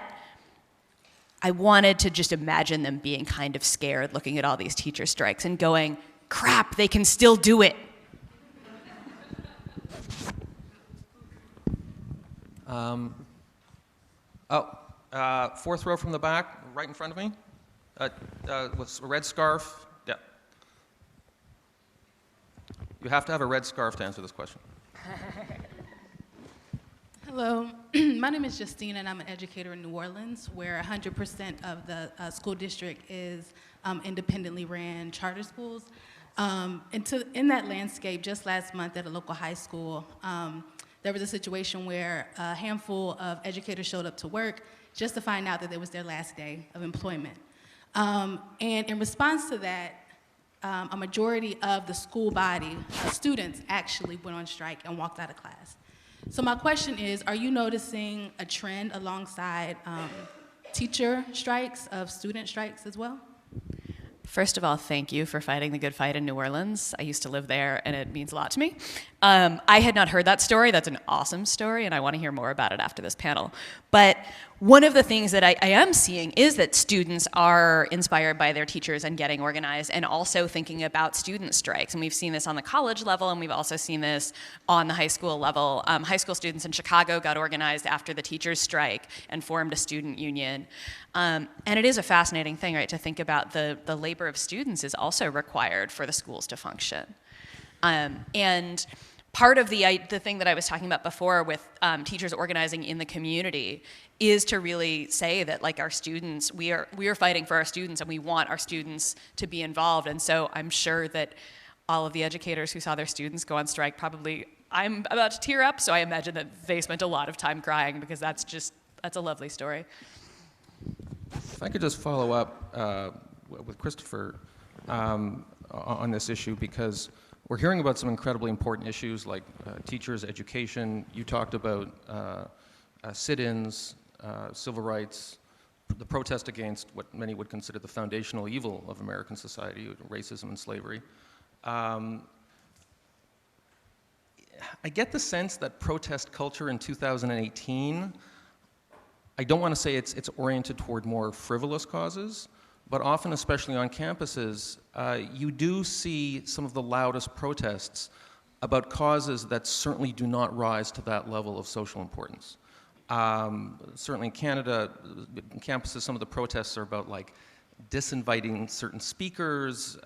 I wanted to just imagine them being kind of scared looking at all these teacher strikes and going, crap, they can still do it. Fourth row from the back, right in front of me, with a red scarf. Yeah. You have to have a red scarf to answer this question. Hello, my name is Justine, and I'm an educator in New Orleans, where 100% of the school district is independently ran charter schools. In that landscape, just last month at a local high school, there was a situation where a handful of educators showed up to work just to find out that it was their last day of employment. And in response to that, a majority of the school body, students, actually went on strike and walked out of class. So my question is, are you noticing a trend alongside teacher strikes of student strikes as well? First of all, thank you for fighting the good fight in New Orleans. I used to live there, and it means a lot to me. I had not heard that story. That's an awesome story, and I want to hear more about it after this panel. But one of the things that I am seeing is that students are inspired by their teachers and getting organized, and also thinking about student strikes. And we've seen this on the college level, and we've also seen this on the high school level. High school students in Chicago got organized after the teachers' strike and formed a student union. And it is a fascinating thing, right, to think about the labor of students is also required for the schools to function. And part of the thing that I was talking about before with teachers organizing in the community is to really say that, like, our students, we are fighting for our students, and we want our students to be involved. And so I'm sure that all of the educators who saw their students go on strike probably, I'm about to tear up, so I imagine that they spent a lot of time crying, because that's a lovely story. If I could just follow up with Christopher on this issue, because we're hearing about some incredibly important issues like teachers, education. You talked about sit-ins, civil rights, the protest against what many would consider the foundational evil of American society, racism and slavery. I get the sense that protest culture in 2018, I don't want to say it's oriented toward more frivolous causes, but often, especially on campuses, you do see some of the loudest protests about causes that certainly do not rise to that level of social importance. Certainly in Canada, campuses, some of the protests are about, like, disinviting certain speakers,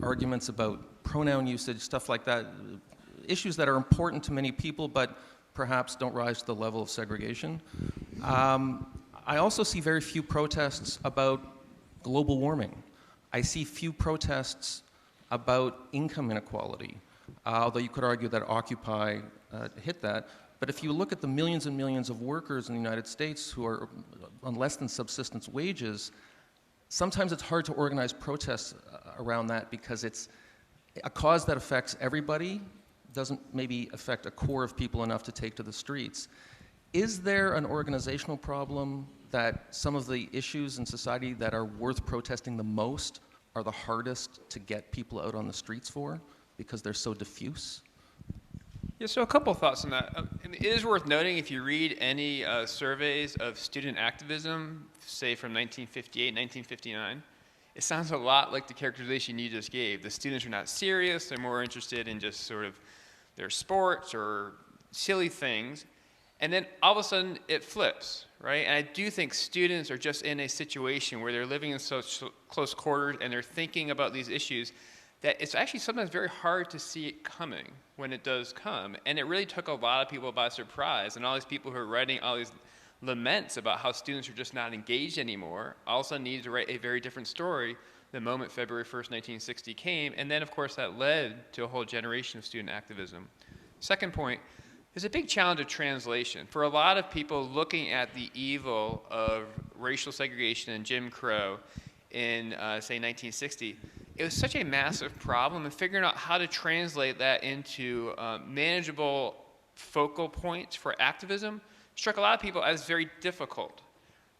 arguments about pronoun usage, stuff like that, issues that are important to many people, but perhaps don't rise to the level of segregation. I also see very few protests about global warming. I see few protests about income inequality, although you could argue that Occupy hit that. But if you look at the millions and millions of workers in the United States who are on less than subsistence wages, sometimes it's hard to organize protests around that, because it's a cause that affects everybody, doesn't maybe affect a core of people enough to take to the streets. Is there an organizational problem that some of the issues in society that are worth protesting the most are the hardest to get people out on the streets for because they're so diffuse? Yeah, so a couple thoughts on that. It is worth noting, if you read any surveys of student activism, say from 1958, 1959, it sounds a lot like the characterization you just gave. The students are not serious, they're more interested in just sort of their sports or silly things. And then all of a sudden it flips, right? And I do think students are just in a situation where they're living in such close quarters and they're thinking about these issues that it's actually sometimes very hard to see it coming when it does come. And it really took a lot of people by surprise. And all these people who are writing all these laments about how students are just not engaged anymore all of a sudden needed to write a very different story the moment February 1st, 1960 came. And then, of course, that led to a whole generation of student activism. Second point, there's a big challenge of translation. For a lot of people looking at the evil of racial segregation and Jim Crow in, say, 1960, it was such a massive problem, and figuring out how to translate that into manageable focal points for activism struck a lot of people as very difficult,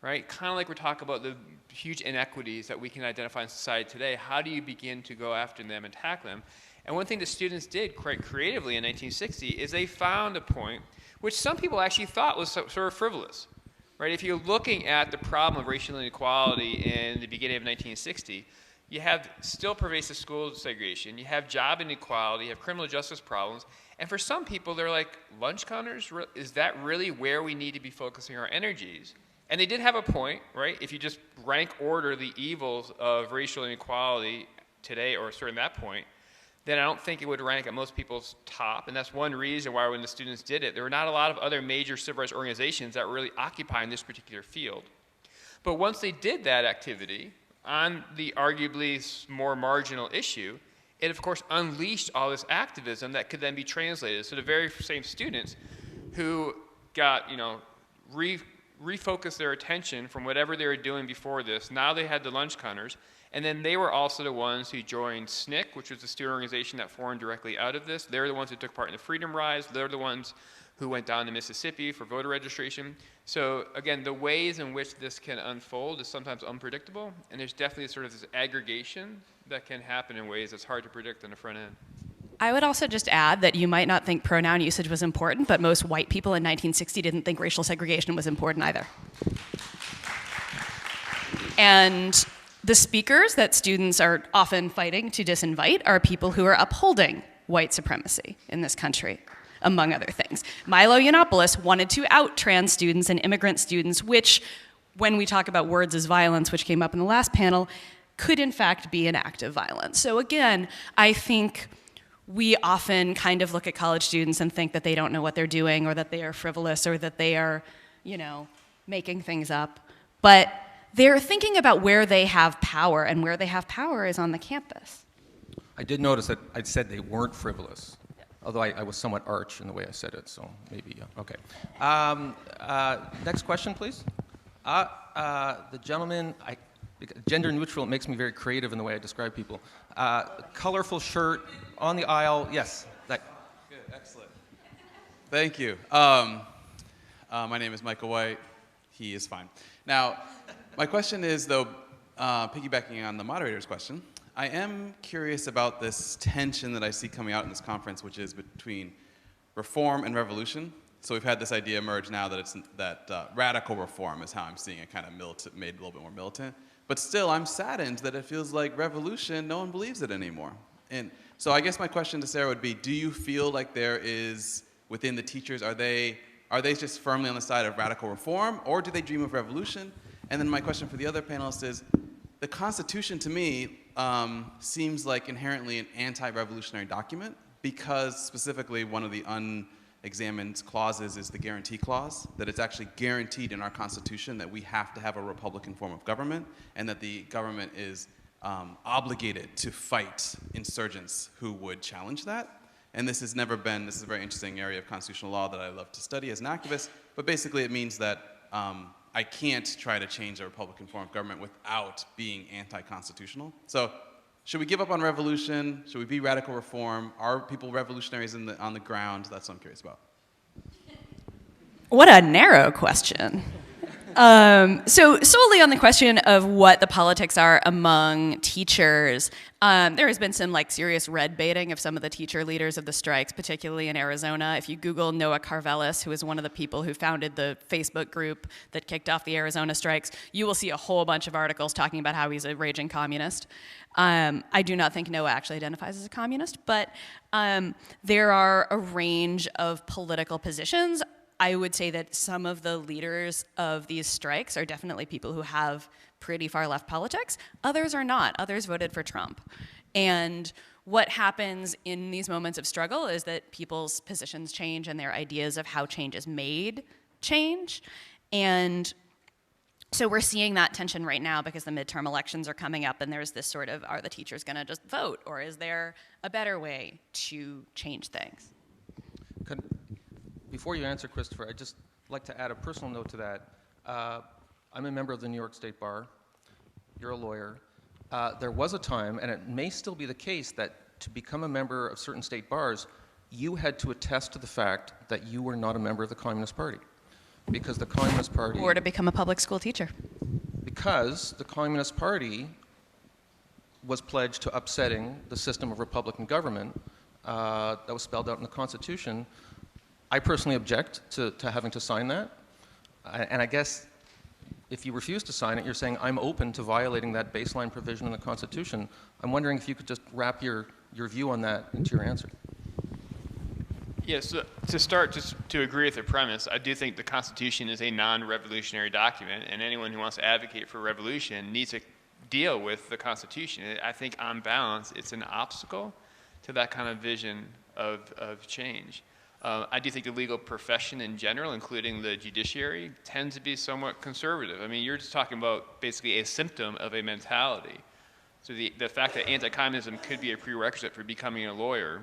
right? Kind of like we're talking about the huge inequities that we can identify in society today. How do you begin to go after them and tackle them? And one thing the students did quite creatively in 1960 is they found a point which some people actually thought was sort of frivolous, right? If you're looking at the problem of racial inequality in the beginning of 1960, you have still pervasive school segregation, you have job inequality, you have criminal justice problems, and for some people they're like, lunch counters, is that really where we need to be focusing our energies? And they did have a point, right? If you just rank order the evils of racial inequality today, or sort of that point, then I don't think it would rank at most people's top. And that's one reason why when the students did it, there were not a lot of other major civil rights organizations that were really occupying this particular field. But once they did that activity on the arguably more marginal issue, it of course unleashed all this activism that could then be translated. So the very same students who got, refocused their attention from whatever they were doing before this, now they had the lunch counters. And then they were also the ones who joined SNCC, which was the student organization that formed directly out of this. They're the ones who took part in the Freedom Rise. They're the ones who went down to Mississippi for voter registration. So again, the ways in which this can unfold is sometimes unpredictable. And there's definitely sort of this aggregation that can happen in ways that's hard to predict on the front end. I would also just add that you might not think pronoun usage was important, but most white people in 1960 didn't think racial segregation was important either. And the speakers that students are often fighting to disinvite are people who are upholding white supremacy in this country, among other things. Milo Yiannopoulos wanted to out trans students and immigrant students, which, when we talk about words as violence, which came up in the last panel, could in fact be an act of violence. So again, I think we often kind of look at college students and think that they don't know what they're doing or that they are frivolous or that they are, making things up. But they're thinking about where they have power, and where they have power is on the campus. I did notice that I said they weren't frivolous, although I was somewhat arch in the way I said it, so maybe, okay. Next question, please. The gentleman, gender neutral, it makes me very creative in the way I describe people. Colorful shirt on the aisle, yes. Good, excellent. Thank you. My name is Michael White. He is fine. Now, my question is, though, piggybacking on the moderator's question, I am curious about this tension that I see coming out in this conference, which is between reform and revolution. So we've had this idea emerge now that radical reform is how I'm seeing it, kind of made a little bit more militant. But still, I'm saddened that it feels like revolution, no one believes it anymore. And so I guess my question to Sarah would be, do you feel like there is, within the teachers, are they just firmly on the side of radical reform, or do they dream of revolution? And then my question for the other panelists is, the Constitution to me seems like inherently an anti-revolutionary document, because specifically one of the unexamined clauses is the guarantee clause, that it's actually guaranteed in our Constitution that we have to have a Republican form of government, and that the government is obligated to fight insurgents who would challenge that. And this is a very interesting area of constitutional law that I love to study as an activist, but basically it means that I can't try to change a Republican form of government without being anti-constitutional. So should we give up on revolution? Should we be radical reform? Are people revolutionaries on the ground? That's what I'm curious about. What a narrow question. So solely on the question of what the politics are among teachers, there has been some serious red baiting of some of the teacher leaders of the strikes, particularly in Arizona. If you Google Noah Carvelis, who is one of the people who founded the Facebook group that kicked off the Arizona strikes, you will see a whole bunch of articles talking about how he's a raging communist. I do not think Noah actually identifies as a communist, but there are a range of political positions. I would say that some of the leaders of these strikes are definitely people who have pretty far left politics. Others are not. Others voted for Trump. And what happens in these moments of struggle is that people's positions change and their ideas of how change is made change. And so we're seeing that tension right now because the midterm elections are coming up, and there's this sort of, are the teachers going to just vote, or is there a better way to change things? Before you answer, Christopher, I'd just like to add a personal note to that. I'm a member of the New York State Bar. You're a lawyer. There was a time, and it may still be the case, that to become a member of certain state bars, you had to attest to the fact that you were not a member of the Communist Party. Because the Communist Party... Or to become a public school teacher. Because the Communist Party was pledged to upsetting the system of Republican government that was spelled out in the Constitution. I personally object to having to sign that. And I guess if you refuse to sign it, you're saying I'm open to violating that baseline provision in the Constitution. I'm wondering if you could just wrap your view on that into your answer. Yes, so to start, just to agree with the premise, I do think the Constitution is a non-revolutionary document, and anyone who wants to advocate for revolution needs to deal with the Constitution. I think on balance, it's an obstacle to that kind of vision of change. I do think the legal profession in general, including the judiciary, tends to be somewhat conservative. I mean, you're just talking about basically a symptom of a mentality. So the fact that anti-communism could be a prerequisite for becoming a lawyer,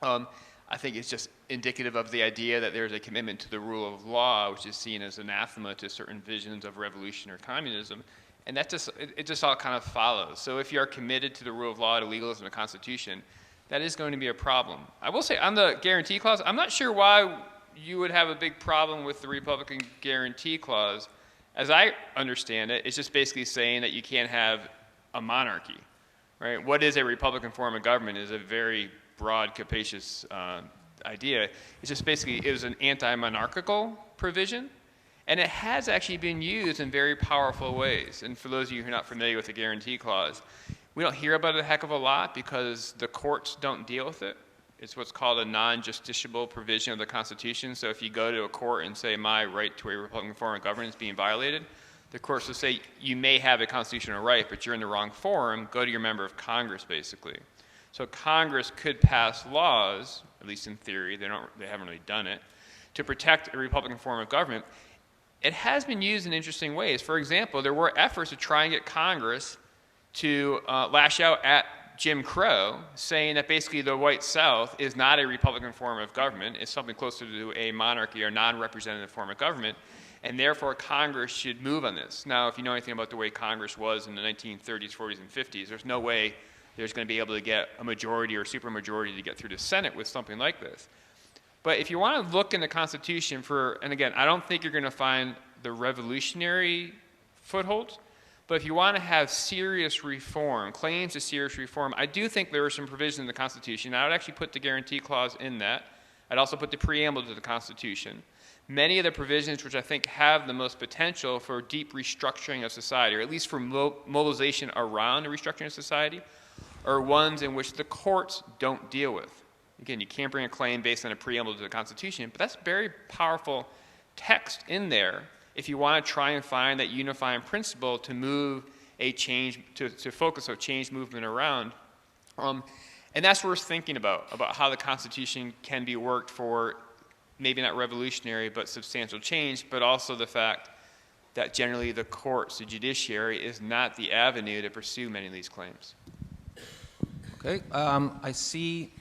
I think it's just indicative of the idea that there's a commitment to the rule of law, which is seen as anathema to certain visions of revolution or communism. And that it just all kind of follows. So if you are committed to the rule of law, to legalism, to the Constitution, that is going to be a problem. I will say, on the guarantee clause, I'm not sure why you would have a big problem with the Republican guarantee clause. As I understand it, it's just basically saying that you can't have a monarchy, right? What is a Republican form of government is a very broad, capacious idea. It's just basically, it was an anti-monarchical provision, and it has actually been used in very powerful ways. And for those of you who are not familiar with the guarantee clause, we don't hear about it a heck of a lot because the courts don't deal with it. It's what's called a non-justiciable provision of the Constitution. So if you go to a court and say, my right to a Republican form of government is being violated, the courts will say, you may have a constitutional right, but you're in the wrong forum. Go to your member of Congress, basically. So Congress could pass laws, at least in theory, they haven't really done it, to protect a Republican form of government. It has been used in interesting ways. For example, there were efforts to try and get Congress to lash out at Jim Crow, saying that basically the white South is not a Republican form of government. It's something closer to a monarchy or non-representative form of government, and therefore Congress should move on this. Now, if you know anything about the way Congress was in the 1930s, 40s, and 50s, there's no way there's going to be able to get a majority or supermajority to get through the Senate with something like this. But if you want to look in the Constitution for, and again, I don't think you're going to find the revolutionary footholds, but if you want to have serious reform, claims to serious reform, I do think there are some provisions in the Constitution. I would actually put the guarantee clause in that. I'd also put the preamble to the Constitution. Many of the provisions which I think have the most potential for deep restructuring of society, or at least for mobilization around the restructuring of society, are ones in which the courts don't deal with. Again, you can't bring a claim based on a preamble to the Constitution, but that's very powerful text in there if you want to try and find that unifying principle to move a change, to focus a change movement around. And that's worth thinking about how the Constitution can be worked for maybe not revolutionary but substantial change, but also the fact that generally the courts, the judiciary, is not the avenue to pursue many of these claims. Okay, I see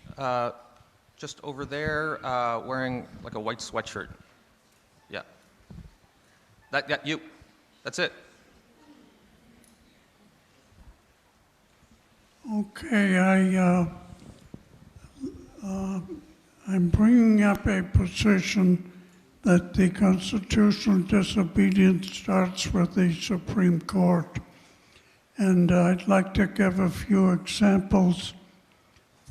just over there wearing like a white sweatshirt. Yeah. You. That's it. Okay, I'm bringing up a position that the constitutional disobedience starts with the Supreme Court. And I'd like to give a few examples.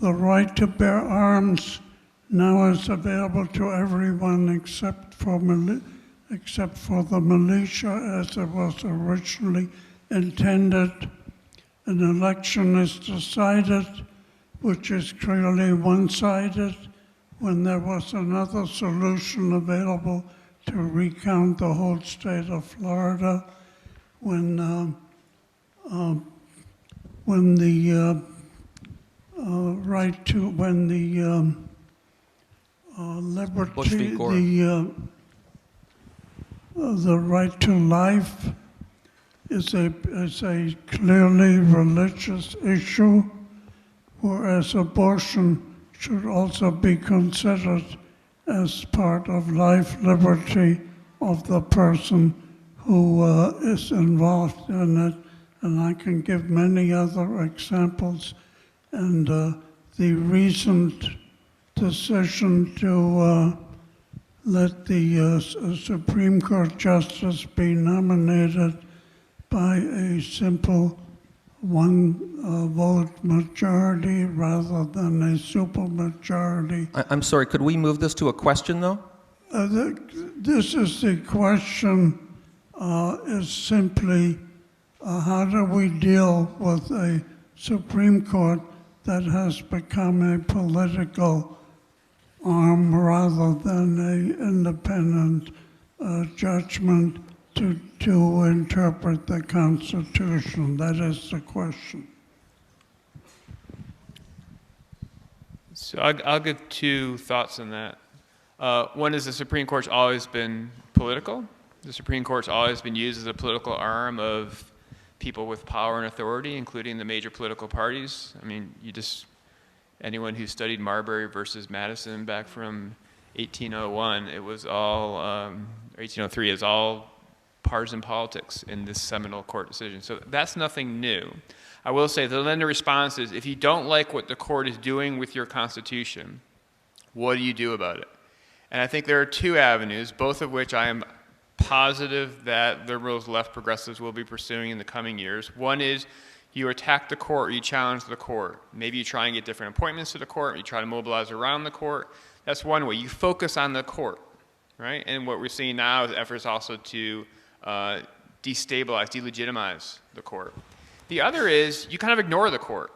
The right to bear arms now is available to everyone except for the militia as it was originally intended. An election is decided, which is clearly one-sided, when there was another solution available to recount the whole state of Florida, when the right to life is a clearly religious issue, whereas abortion should also be considered as part of life, liberty of the person who is involved in it. And I can give many other examples. And the recent decision to let the Supreme Court justice be nominated by a simple one-vote majority rather than a supermajority. I'm sorry, could we move this to a question, though? This is the question, is simply how do we deal with a Supreme Court that has become a political arm rather than an independent judgment to interpret the Constitution? That is the question. So I'll give two thoughts on that. One is the Supreme Court's always been political. The Supreme Court's always been used as a political arm of people with power and authority, including the major political parties. I mean, anyone who studied Marbury versus Madison back from 1801, it was all, 1803, it was all partisan politics in this seminal court decision. So that's nothing new. I will say then the response is, if you don't like what the court is doing with your Constitution, what do you do about it? And I think there are two avenues, both of which I am positive that liberals, left progressives will be pursuing in the coming years. One is you attack the court, or you challenge the court. Maybe you try and get different appointments to the court, or you try to mobilize around the court. That's one way. You focus on the court, right? And what we're seeing now is efforts also to destabilize, delegitimize the court. The other is you kind of ignore the court.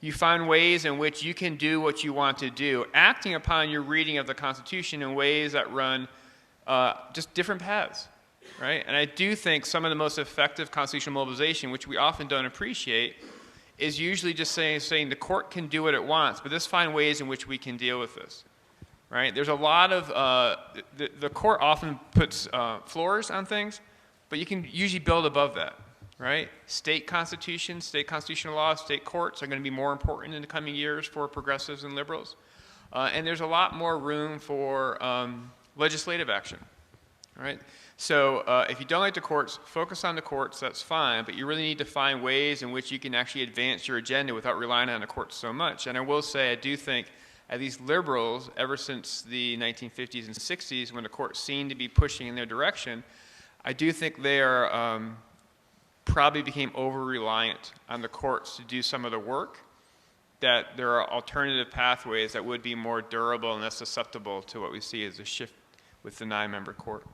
You find ways in which you can do what you want to do, acting upon your reading of the Constitution in ways that run just different paths, right? And I do think some of the most effective constitutional mobilization, which we often don't appreciate, is usually just saying the court can do what it wants, but let's find ways in which we can deal with this, right? There's a lot of, the court often puts floors on things, but you can usually build above that, right? State constitutions, state constitutional laws, state courts are going to be more important in the coming years for progressives and liberals. And there's a lot more room for legislative action, right? So if you don't like the courts, focus on the courts, that's fine, but you really need to find ways in which you can actually advance your agenda without relying on the courts so much. And I will say, I do think at least liberals, ever since the 1950s and 60s, when the courts seemed to be pushing in their direction, I do think they are probably became over-reliant on the courts to do some of the work, that there are alternative pathways that would be more durable and less susceptible to what we see as a shift with the 9-member court.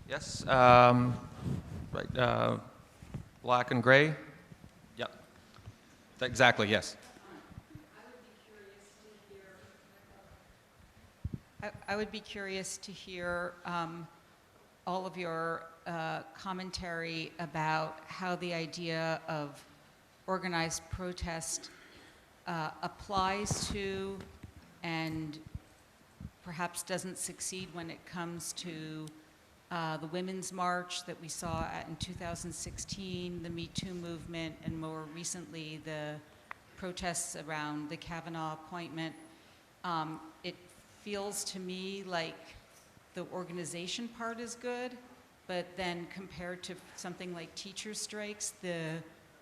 Yes, right, black and gray. Yep, exactly, yes. I would be curious to hear all of your commentary about how the idea of organized protest applies to and perhaps doesn't succeed when it comes to the Women's March that we saw in 2016, the Me Too movement, and more recently the protests around the Kavanaugh appointment. It feels to me like the organization part is good, but then compared to something like teacher strikes, the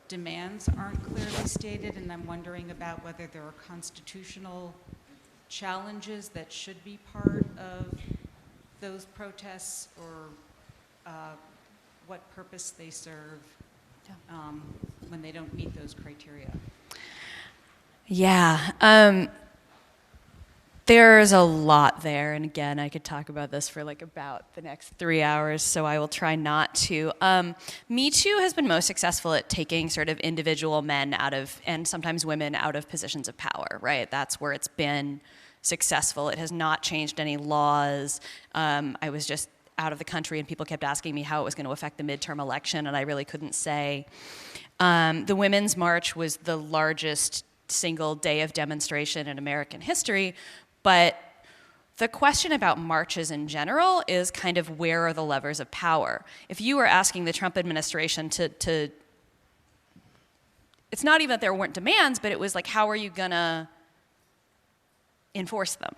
demands aren't clearly stated, and I'm wondering about whether there are constitutional challenges that should be part of those protests, or what purpose they serve when they don't meet those criteria. Yeah. There's a lot there, and again, I could talk about this for like about the next 3 hours, so I will try not to. Me Too has been most successful at taking sort of individual men out of, and sometimes women, out of positions of power, right? That's where it's been successful. It has not changed any laws. I was just out of the country and people kept asking me how it was going to affect the midterm election, and I really couldn't say. The Women's March was the largest single day of demonstration in American history, but the question about marches in general is kind of where are the levers of power? If you were asking the Trump administration to it's not even that there weren't demands, but it was like, how are you gonna enforce them?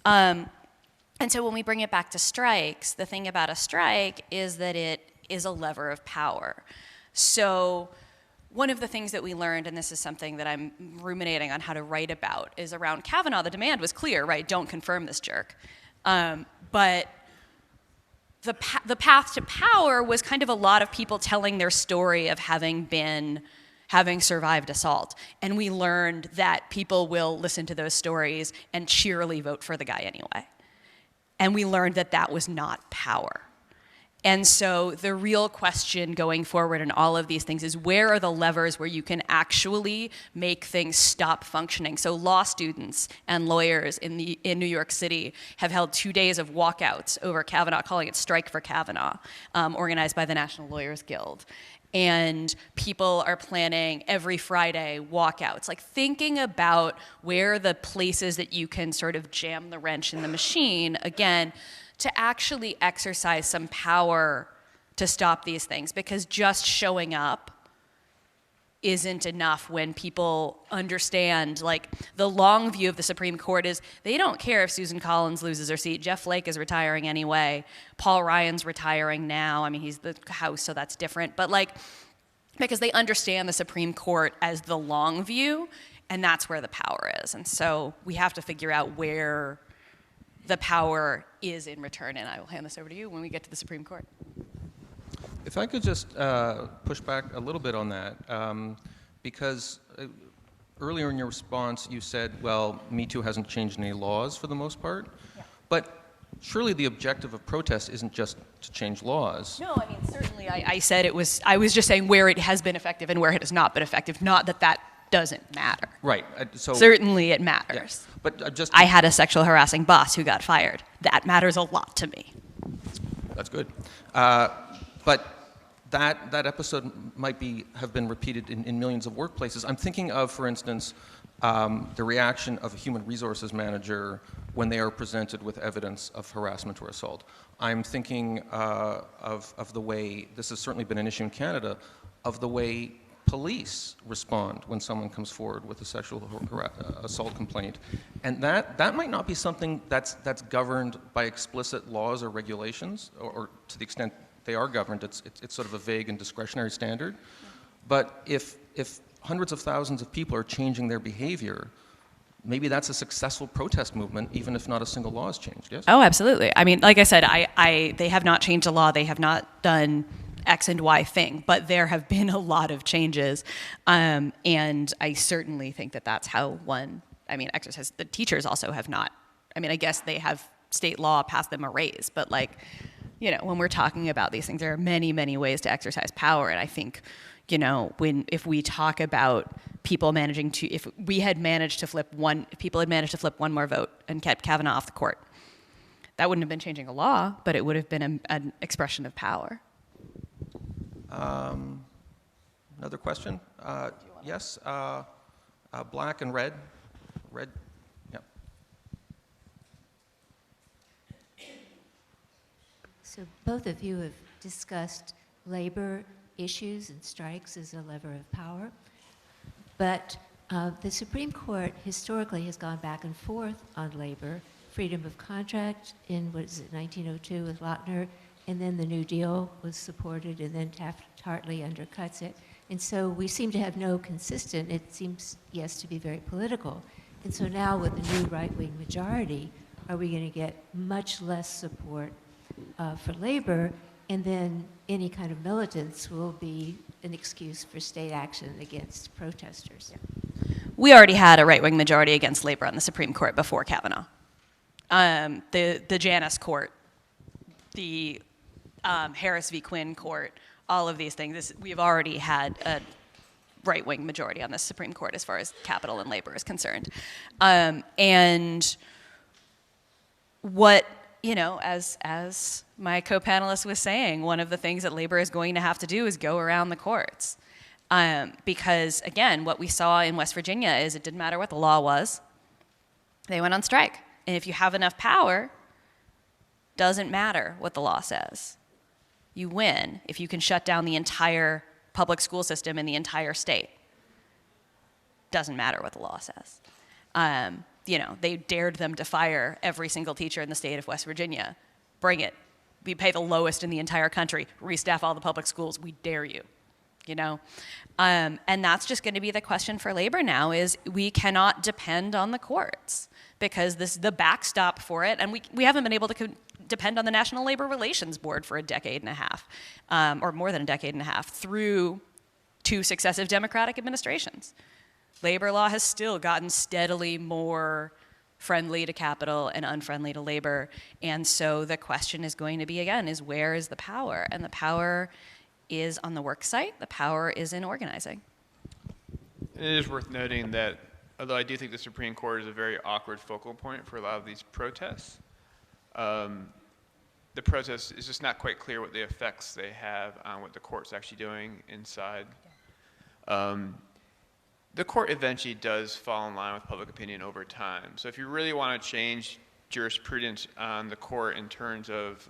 And so when we bring it back to strikes, the thing about a strike is that it is a lever of power. So one of the things that we learned, and this is something that I'm ruminating on how to write about, is around Kavanaugh, the demand was clear, right? Don't confirm this jerk. But the path to power was kind of a lot of people telling their story of having survived assault. And we learned that people will listen to those stories and cheerily vote for the guy anyway. And we learned that that was not power. And so the real question going forward in all of these things is, where are the levers where you can actually make things stop functioning? So law students and lawyers in New York City have held 2 days of walkouts over Kavanaugh, calling it Strike for Kavanaugh, organized by the National Lawyers Guild. and people are planning every Friday walkouts. Like thinking about where the places that you can sort of jam the wrench in the machine, again, to actually exercise some power to stop these things, because just showing up isn't enough when people understand, like, the long view of the Supreme Court is they don't care if Susan Collins loses her seat. Jeff Flake is retiring anyway. Paul Ryan's retiring now. I mean, he's the House, so that's different. But, like, because they understand the Supreme Court as the long view, and that's where the power is. And so we have to figure out where the power is in return. And I will hand this over to you when we get to the Supreme Court. If I could just push back a little bit on that, because earlier in your response you said, well, Me Too hasn't changed any laws for the most part, but surely the objective of protest isn't just to change laws. No, I mean, certainly I said I was just saying where it has been effective and where it has not been effective, not that doesn't matter. Right. So certainly it matters. Yeah. But I had a sexual harassing boss who got fired. That matters a lot to me. That's good. But that episode might have been repeated in millions of workplaces. I'm thinking of, for instance, the reaction of a human resources manager when they are presented with evidence of harassment or assault. I'm thinking of the way, this has certainly been an issue in Canada, of the way police respond when someone comes forward with a sexual assault complaint. And that might not be something that's governed by explicit laws or regulations, or to the extent they are governed, it's sort of a vague and discretionary standard. But if hundreds of thousands of people are changing their behavior, maybe that's a successful protest movement, even if not a single law has changed, yes? Oh, absolutely. I mean, like I said, they have not changed the law. They have not done X and Y thing, but there have been a lot of changes. And I certainly think that that's how one, I mean, exercise. The teachers also have not, I mean, I guess they have state law pass them a raise, but like, you know, when we're talking about these things, there are many, many ways to exercise power. And I think, you know, if we talk about people managing to, if people had managed to flip one more vote and kept Kavanaugh off the court, that wouldn't have been changing a law, but it would have been an expression of power. Another question? Yes, black and red. Red, yeah. So both of you have discussed labor issues and strikes as a lever of power. But the Supreme Court historically has gone back and forth on labor, freedom of contract in, 1902 with Lautner, and then the New Deal was supported, and then Taft-Hartley undercuts it. And so we seem to have no consistent, it seems, yes, to be very political. And so now with the new right-wing majority, are we going to get much less support for labor, and then any kind of militance will be an excuse for state action against protesters? We already had a right-wing majority against labor on the Supreme Court before Kavanaugh. The Janus Court, the Harris v. Quinn Court, all of these things. We've already had a right-wing majority on the Supreme Court as far as capital and labor is concerned. And what, you know, as my co-panelist was saying, one of the things that labor is going to have to do is go around the courts. Because, again, what we saw in West Virginia is it didn't matter what the law was. They went on strike. And if you have enough power, doesn't matter what the law says. You win if you can shut down the entire public school system in the entire state. Doesn't matter what the law says. You know, they dared them to fire every single teacher in the state of West Virginia. Bring it. We pay the lowest in the entire country. Restaff all the public schools. We dare you. You know? And that's just going to be the question for labor now is we cannot depend on the courts because this is the backstop for it. And we haven't been able to depend on the National Labor Relations Board for a decade and a half, or more than a decade and a half, through 2 successive Democratic administrations. Labor law has still gotten steadily more friendly to capital and unfriendly to labor. And so the question is going to be, again, is where is the power? And the power is on the work site. The power is in organizing. It is worth noting that, although I do think the Supreme Court is a very awkward focal point for a lot of these protests, the protest is just not quite clear what the effects they have on what the court's actually doing inside. The court eventually does fall in line with public opinion over time. So if you really want to change jurisprudence on the court in terms of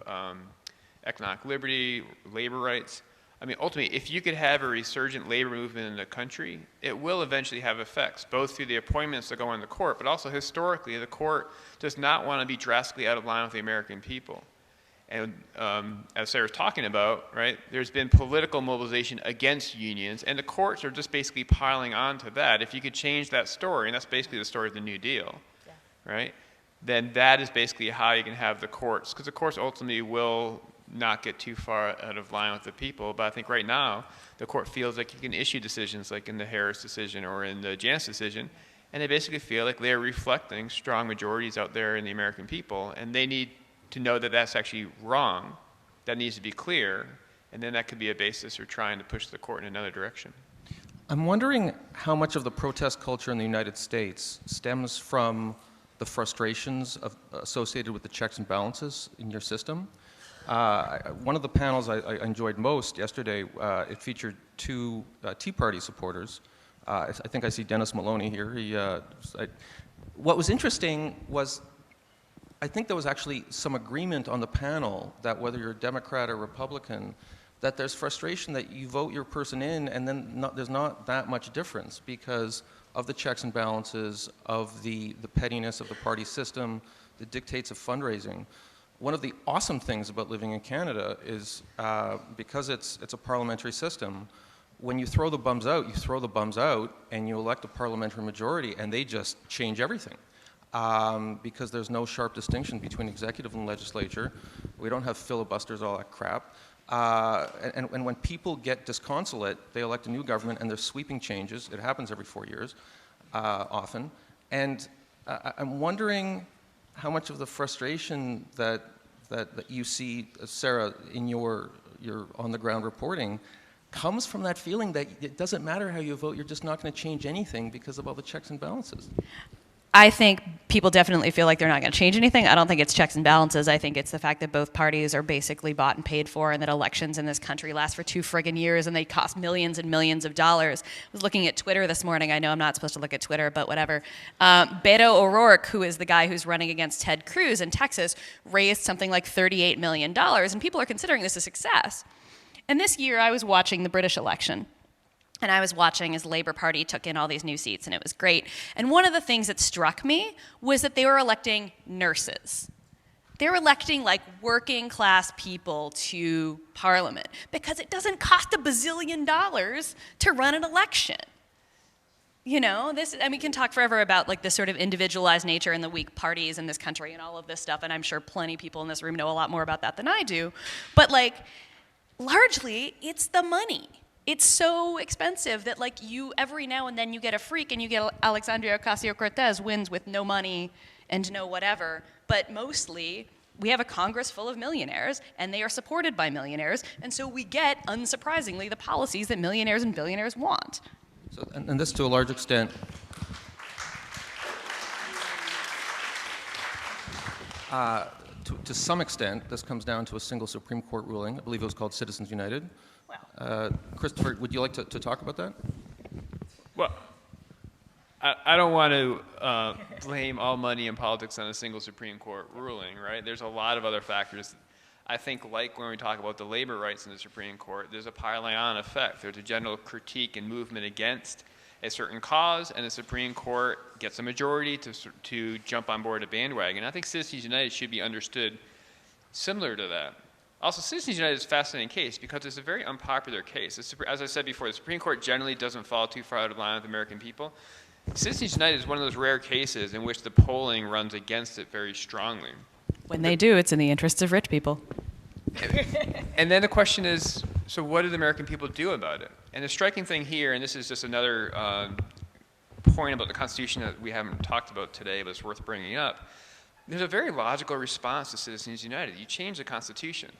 economic liberty, labor rights, I mean, ultimately, if you could have a resurgent labor movement in the country, it will eventually have effects, both through the appointments that go in the court, but also historically, the court does not want to be drastically out of line with the American people. And as Sarah's talking about, right, there's been political mobilization against unions, and the courts are just basically piling on to that. If you could change that story, and that's basically the story of the New Deal, right, then that is basically how you can have the courts, because the courts ultimately will not get too far out of line with the people. But I think right now, the court feels like you can issue decisions like in the Harris decision or in the Janus decision, and they basically feel like they're reflecting strong majorities out there in the American people, and they need to know that that's actually wrong. That needs to be clear, and then that could be a basis for trying to push the court in another direction. I'm wondering how much of the protest culture in the United States stems from the frustrations associated with the checks and balances in your system. One of the panels I enjoyed most yesterday, it featured two Tea Party supporters. I think I see Dennis Maloney here. What was interesting was I think there was actually some agreement on the panel that whether you're a Democrat or Republican, that there's frustration that you vote your person in and then there's not that much difference because of the checks and balances, of the pettiness of the party system, the dictates of fundraising. One of the awesome things about living in Canada is because it's a parliamentary system, when you throw the bums out, you throw the bums out and you elect a parliamentary majority and they just change everything. Because there's no sharp distinction between executive and legislature. We don't have filibusters, all that crap. And when people get disconsolate, they elect a new government and there's sweeping changes. It happens every 4 years, often. And I'm wondering how much of the frustration that you see, Sarah, in your on-the-ground reporting comes from that feeling that it doesn't matter how you vote, you're just not going to change anything because of all the checks and balances. I think people definitely feel like they're not going to change anything. I don't think it's checks and balances. I think it's the fact that both parties are basically bought and paid for and that elections in this country last for 2 friggin' years and they cost millions and millions of dollars. I was looking at Twitter this morning. I know I'm not supposed to look at Twitter, but whatever. Beto O'Rourke, who is the guy who's running against Ted Cruz in Texas, raised something like $38 million, and people are considering this a success. And this year I was watching the British election. And I was watching as the Labour Party took in all these new seats, and it was great. And one of the things that struck me was that they were electing nurses. They were electing like working class people to Parliament because it doesn't cost $1 bazillion to run an election. You know, and we can talk forever about like this sort of individualized nature and the weak parties in this country and all of this stuff, and I'm sure plenty of people in this room know a lot more about that than I do. But like, largely, it's the money. It's so expensive that like you, every now and then you get a freak and you get Alexandria Ocasio-Cortez wins with no money and no whatever, but mostly we have a Congress full of millionaires and they are supported by millionaires, and so we get, unsurprisingly, the policies that millionaires and billionaires want. So, and this to a large extent, to some extent, this comes down to a single Supreme Court ruling. I believe it was called Citizens United. Christopher, would you like to talk about that? Well, I don't want to blame all money in politics on a single Supreme Court ruling, right? There's a lot of other factors. I think like when we talk about the labor rights in the Supreme Court, there's a piling on effect. There's a general critique and movement against a certain cause, and the Supreme Court gets a majority to jump on board a bandwagon. I think Citizens United should be understood similar to that. Also, Citizens United is a fascinating case because it's a very unpopular case. As I said before, the Supreme Court generally doesn't fall too far out of line with American people. Citizens United is one of those rare cases in which the polling runs against it very strongly. When they do, it's in the interests of rich people. And then the question is, so what do the American people do about it? And the striking thing here, and this is just another point about the Constitution that we haven't talked about today, but it's worth bringing up, there's a very logical response to Citizens United. You change the Constitution.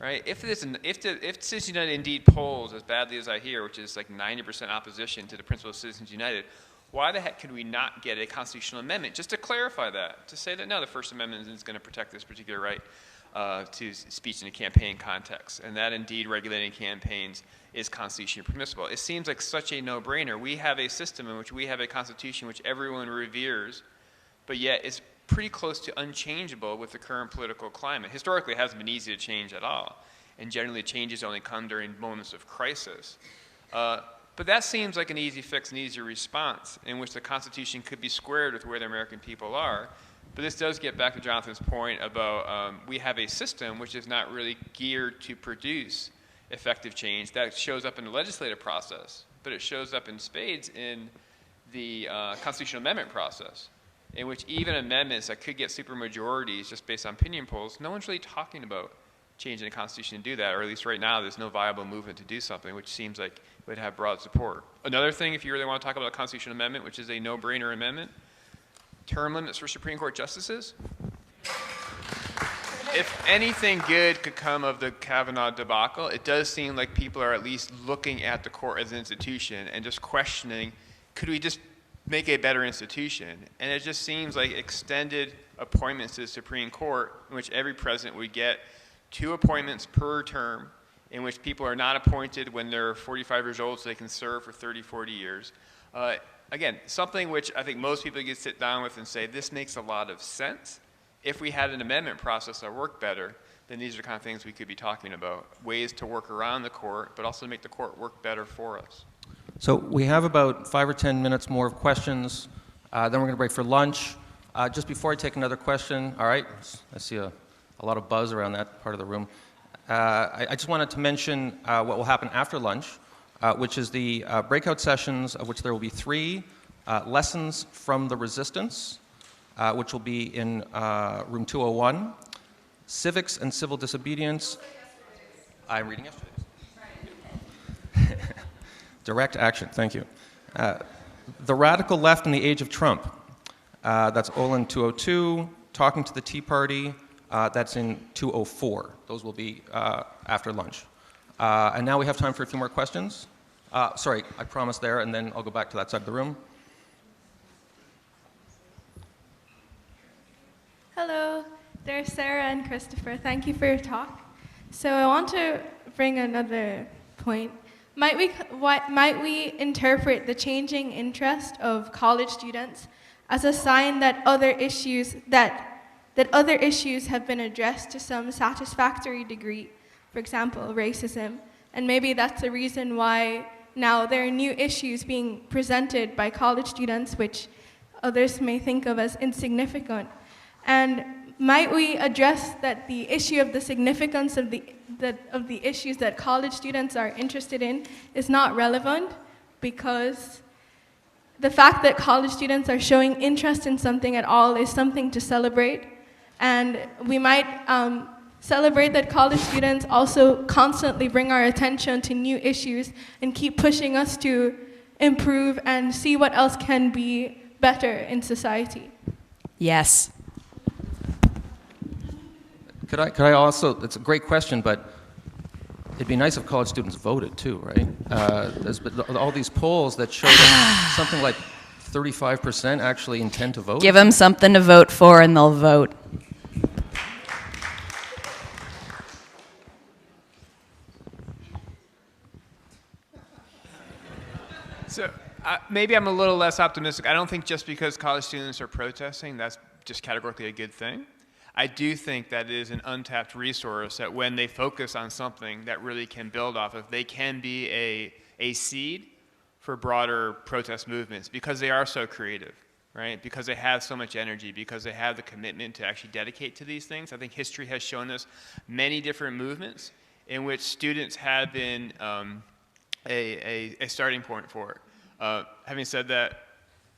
Right? If Citizens United indeed polls as badly as I hear, which is like 90% opposition to the principle of Citizens United, why the heck could we not get a constitutional amendment just to clarify that, to say that no, the First Amendment is going to protect this particular right? to speech in a campaign context, and that indeed regulating campaigns is constitutionally permissible. It seems like such a no-brainer. We have a system in which we have a constitution which everyone reveres, but yet it's pretty close to unchangeable with the current political climate. Historically, it hasn't been easy to change at all, and generally changes only come during moments of crisis. But that seems like an easy fix, an easy response, in which the Constitution could be squared with where the American people are. But this does get back to Jonathan's point about we have a system which is not really geared to produce effective change. That shows up in the legislative process, but it shows up in spades in the constitutional amendment process, in which even amendments that could get supermajorities just based on opinion polls, no one's really talking about changing the Constitution to do that, or at least right now there's no viable movement to do something, which seems like it would have broad support. Another thing, if you really want to talk about a constitutional amendment, which is a no-brainer amendment, term limits for Supreme Court justices. If anything good could come of the Kavanaugh debacle, it does seem like people are at least looking at the court as an institution and just questioning, could we just make a better institution? And it just seems like extended appointments to the Supreme Court, in which every president would get 2 appointments per term, in which people are not appointed when they're 45 years old so they can serve for 30, 40 years. Again, something which I think most people could sit down with and say, this makes a lot of sense. If we had an amendment process that worked better, then these are the kind of things we could be talking about, ways to work around the court, but also make the court work better for us. So we have about 5 or 10 minutes more of questions. Then we're going to break for lunch. Just before I take another question, all right, I see a lot of buzz around that part of the room. I just wanted to mention what will happen after lunch, which is the breakout sessions, of which there will be 3, lessons from the resistance, which will be in room 201, civics and civil disobedience. I'm reading yesterday's. Direct action, thank you. The radical left in the age of Trump, that's Olin 202, talking to the Tea Party, that's in 204. Those will be after lunch. And now we have time for a few more questions. Sorry, I promised there, and then I'll go back to that side of the room. Hello, there's Sarah and Christopher. Thank you for your talk. So I want to bring another point. Might we interpret the changing interest of college students as a sign that other issues have been addressed to some satisfactory degree, for example, racism, and maybe that's the reason why now there are new issues being presented by college students which others may think of as insignificant. And might we address that the issue of the significance of the issues that college students are interested in is not relevant, because the fact that college students are showing interest in something at all is something to celebrate. And we might celebrate that college students also constantly bring our attention to new issues and keep pushing us to improve and see what else can be better in society. Yes. Could I also, it's a great question, but it'd be nice if college students voted too, right? There's been all these polls that show that something like 35% actually intend to vote. Give them something to vote for and they'll vote. So maybe I'm a little less optimistic. I don't think just because college students are protesting, that's just categorically a good thing. I do think that it is an untapped resource that when they focus on something that really can build off of, they can be a seed for broader protest movements because they are so creative, right? Because they have so much energy, because they have the commitment to actually dedicate to these things. I think history has shown us many different movements in which students have been a starting point for it. Having said that,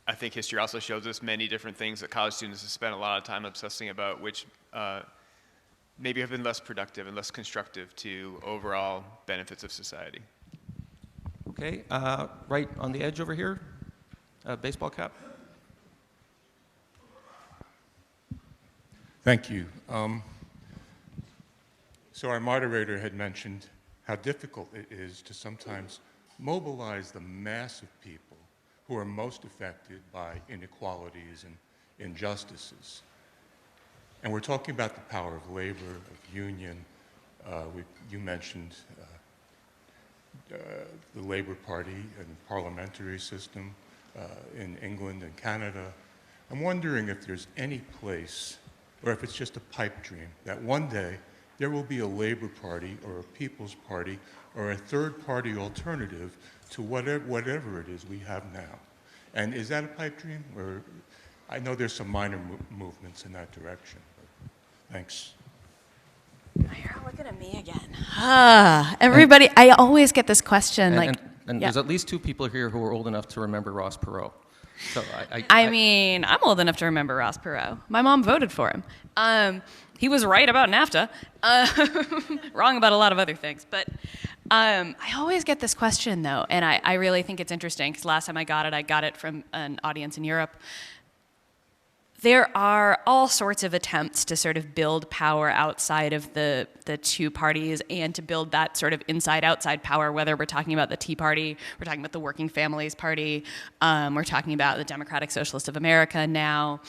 I think history also shows us many different things that college students have spent a lot of time obsessing about, which maybe have been less productive and less constructive to overall benefits of society. Okay, right on the edge over here, baseball cap. Thank you. So our moderator had mentioned how difficult it is to sometimes mobilize the mass of people who are most affected by inequalities and injustices. And we're talking about the power of labor, of union. You mentioned the Labour Party and parliamentary system in England and Canada. I'm wondering if there's any place, or if it's just a pipe dream, that one day there will be a Labour Party or a People's Party or a third-party alternative to whatever it is we have now. And is that a pipe dream? Or I know there's some minor movements in that direction. Thanks. You're looking at me again. Everybody, I always get this question. And there's at least two people here who are old enough to remember Ross Perot. So I mean, I'm old enough to remember Ross Perot. My mom voted for him. He was right about NAFTA, wrong about a lot of other things. But I always get this question, though, and I really think it's interesting, because last time I got it from an audience in Europe. There are all sorts of attempts to sort of build power outside of the two parties and to build that sort of inside-outside power, whether we're talking about the Tea Party, we're talking about the Working Families Party, we're talking about the Democratic Socialists of America now.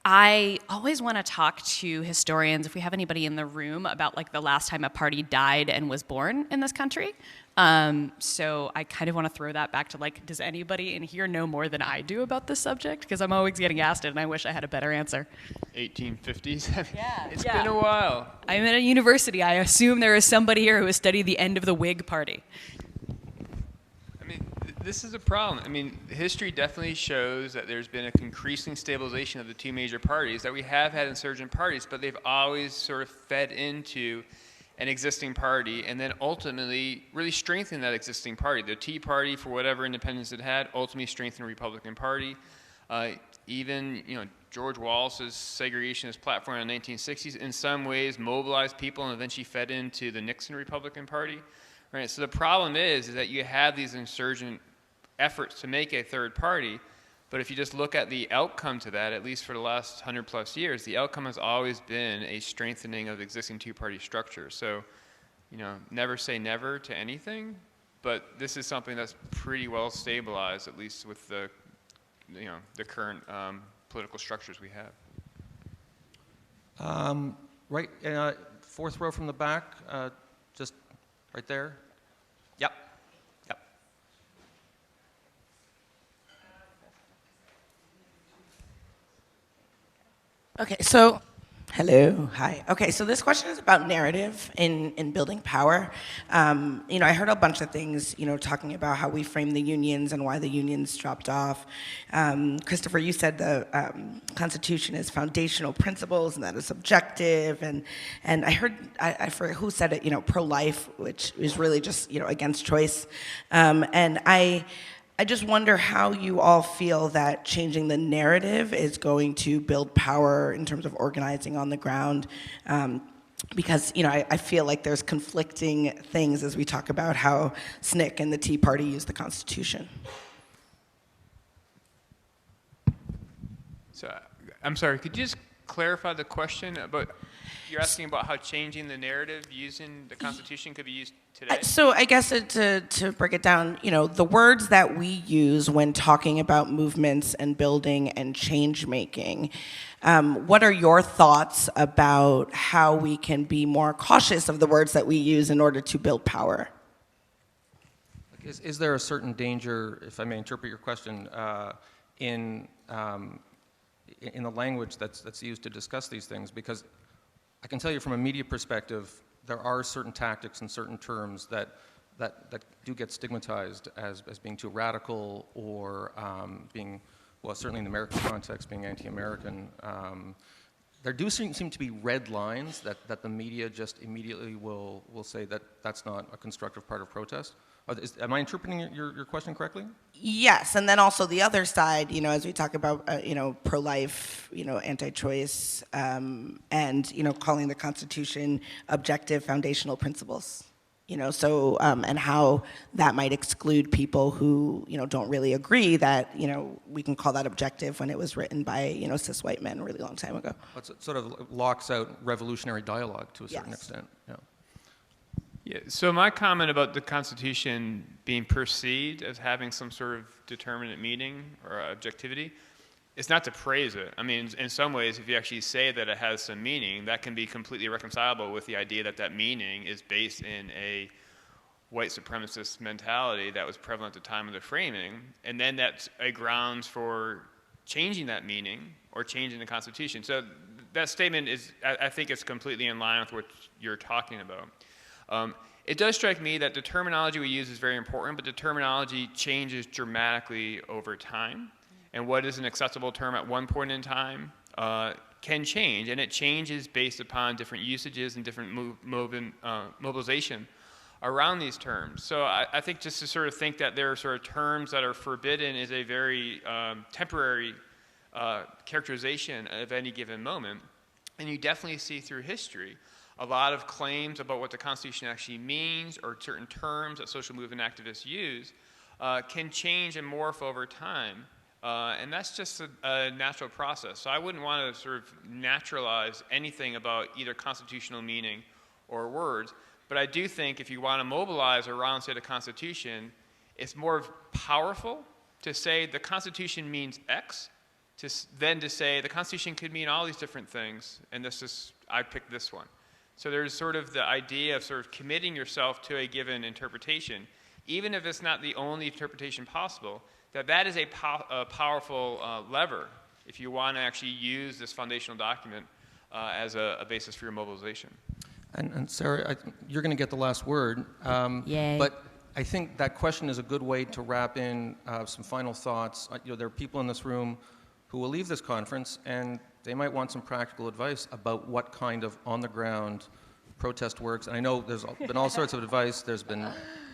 I always want to talk to historians, if we have anybody in the room, about like the last time a party died and was born in this country. So I kind of want to throw that back to like, does anybody in here know more than I do about this subject? Because I'm always getting asked it and I wish I had a better answer. 1850s? Yeah. It's been a while. I'm at a university. I assume there is somebody here who has studied the end of the Whig Party. I mean, this is a problem. I mean, history definitely shows that there's been an increasing stabilization of the two major parties, that we have had insurgent parties, but they've always sort of fed into an existing party and then ultimately really strengthened that existing party. The Tea Party, for whatever independence it had, ultimately strengthened the Republican Party. Even, George Wallace's segregationist platform in the 1960s in some ways mobilized people and eventually fed into the Nixon Republican Party. Right? So the problem is that you have these insurgent efforts to make a third party, but if you just look at the outcome to that, at least for the last 100+ years, the outcome has always been a strengthening of the existing two-party structure. So, never say never to anything, but this is something that's pretty well stabilized, at least with the, the current political structures we have. Right, fourth row from the back, just right there. Yep. Okay, so, hello, hi. Okay, so this question is about narrative in building power. I heard a bunch of things, talking about how we frame the unions and why the unions dropped off. Christopher, you said the Constitution is foundational principles and that is subjective. And I heard, I forget who said it, pro-life, which is really just, against choice. And I just wonder how you all feel that changing the narrative is going to build power in terms of organizing on the ground. Because, I feel like there's conflicting things as we talk about how SNCC and the Tea Party use the Constitution. So, I'm sorry, could you just clarify the question about, you're asking about how changing the narrative using the Constitution could be used today? So I guess to break it down, the words that we use when talking about movements and building and change making, what are your thoughts about how we can be more cautious of the words that we use in order to build power? Is there a certain danger, if I may interpret your question, in the language that's used to discuss these things? Because I can tell you from a media perspective, there are certain tactics and certain terms that do get stigmatized as being too radical or being, well, certainly in the American context, being anti-American. There do seem to be red lines that the media just immediately will say that that's not a constructive part of protest. Am I interpreting your question correctly? Yes, and then also the other side, as we talk about, pro-life, anti-choice, and, calling the Constitution objective foundational principles, so, and how that might exclude people who, don't really agree that, we can call that objective when it was written by, cis white men a really long time ago. It sort of locks out revolutionary dialogue to a certain extent, yeah. Yeah, so my comment about the Constitution being perceived as having some sort of determinate meaning or objectivity, it's not to praise it. I mean, in some ways, if you actually say that it has some meaning, that can be completely reconcilable with the idea that that meaning is based in a white supremacist mentality that was prevalent at the time of the framing, and then that's a grounds for changing that meaning or changing the Constitution. So that statement is, I think it's completely in line with what you're talking about. It does strike me that the terminology we use is very important, but the terminology changes dramatically over time. And what is an acceptable term at one point in time can change, and it changes based upon different usages and different mobilization around these terms. So I think just to sort of think that there are sort of terms that are forbidden is a very temporary characterization of any given moment. And you definitely see through history a lot of claims about what the Constitution actually means, or certain terms that social movement activists use can change and morph over time. And that's just a natural process. So I wouldn't want to sort of naturalize anything about either constitutional meaning or words. But I do think if you want to mobilize around, say, the Constitution, it's more powerful to say the Constitution means X than to say the Constitution could mean all these different things, and I picked this one. So there's sort of the idea of sort of committing yourself to a given interpretation, even if it's not the only interpretation possible, that is a powerful lever if you want to actually use this foundational document as a basis for your mobilization. And Sarah, you're going to get the last word. Yay. But I think that question is a good way to wrap in some final thoughts. There are people in this room who will leave this conference, and they might want some practical advice about what kind of on-the-ground protest works. And I know there's been all sorts of advice. There's been,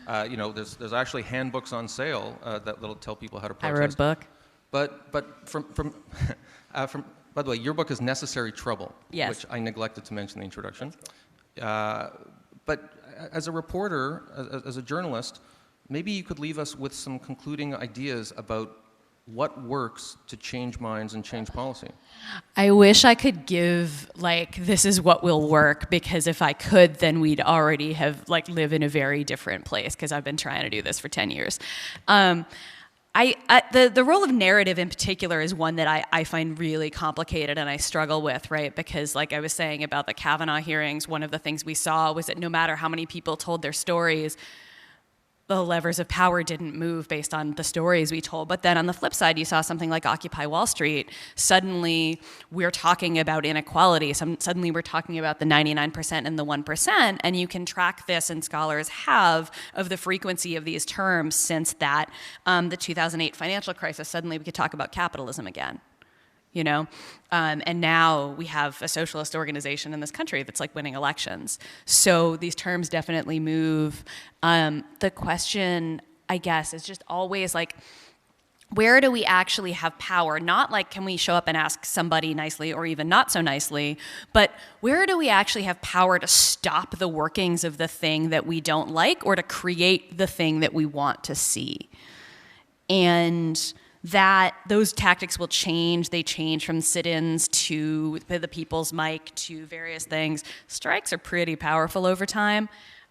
there's actually handbooks on sale that'll tell people how to protest. I wrote a book. But from by the way, your book is Necessary Trouble, Yes. which I neglected to mention in the introduction. But as a reporter, as a journalist, maybe you could leave us with some concluding ideas about what works to change minds and change policy. I wish I could give, this is what will work, because if I could, then we'd already have, live in a very different place, because I've been trying to do this for 10 years. The role of narrative in particular is one that I find really complicated and I struggle with, right? Because like I was saying about the Kavanaugh hearings, one of the things we saw was that no matter how many people told their stories, the levers of power didn't move based on the stories we told. But then on the flip side, you saw something like Occupy Wall Street. Suddenly, we're talking about inequality. Suddenly, we're talking about the 99% and the 1%. And you can track this, and scholars have, of the frequency of these terms since that, the 2008 financial crisis. Suddenly, we could talk about capitalism again. And now we have a socialist organization in this country that's winning elections. So these terms definitely move. The question, I guess, is just always where do we actually have power? Not can we show up and ask somebody nicely or even not so nicely, but where do we actually have power to stop the workings of the thing that we don't like or to create the thing that we want to see? And that those tactics will change. They change from sit-ins to the people's mic to various things. Strikes are pretty powerful over time.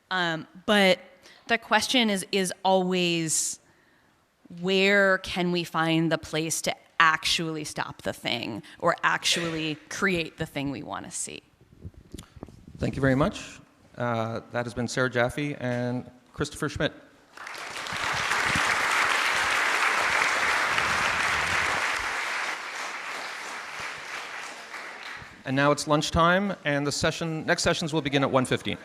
But the question is always, where can we find the place to actually stop the thing or actually create the thing we want to see? Thank you very much. That has been Sarah Jaffe and Christopher Schmidt. And now it's lunchtime, and the next sessions will begin at 1:15.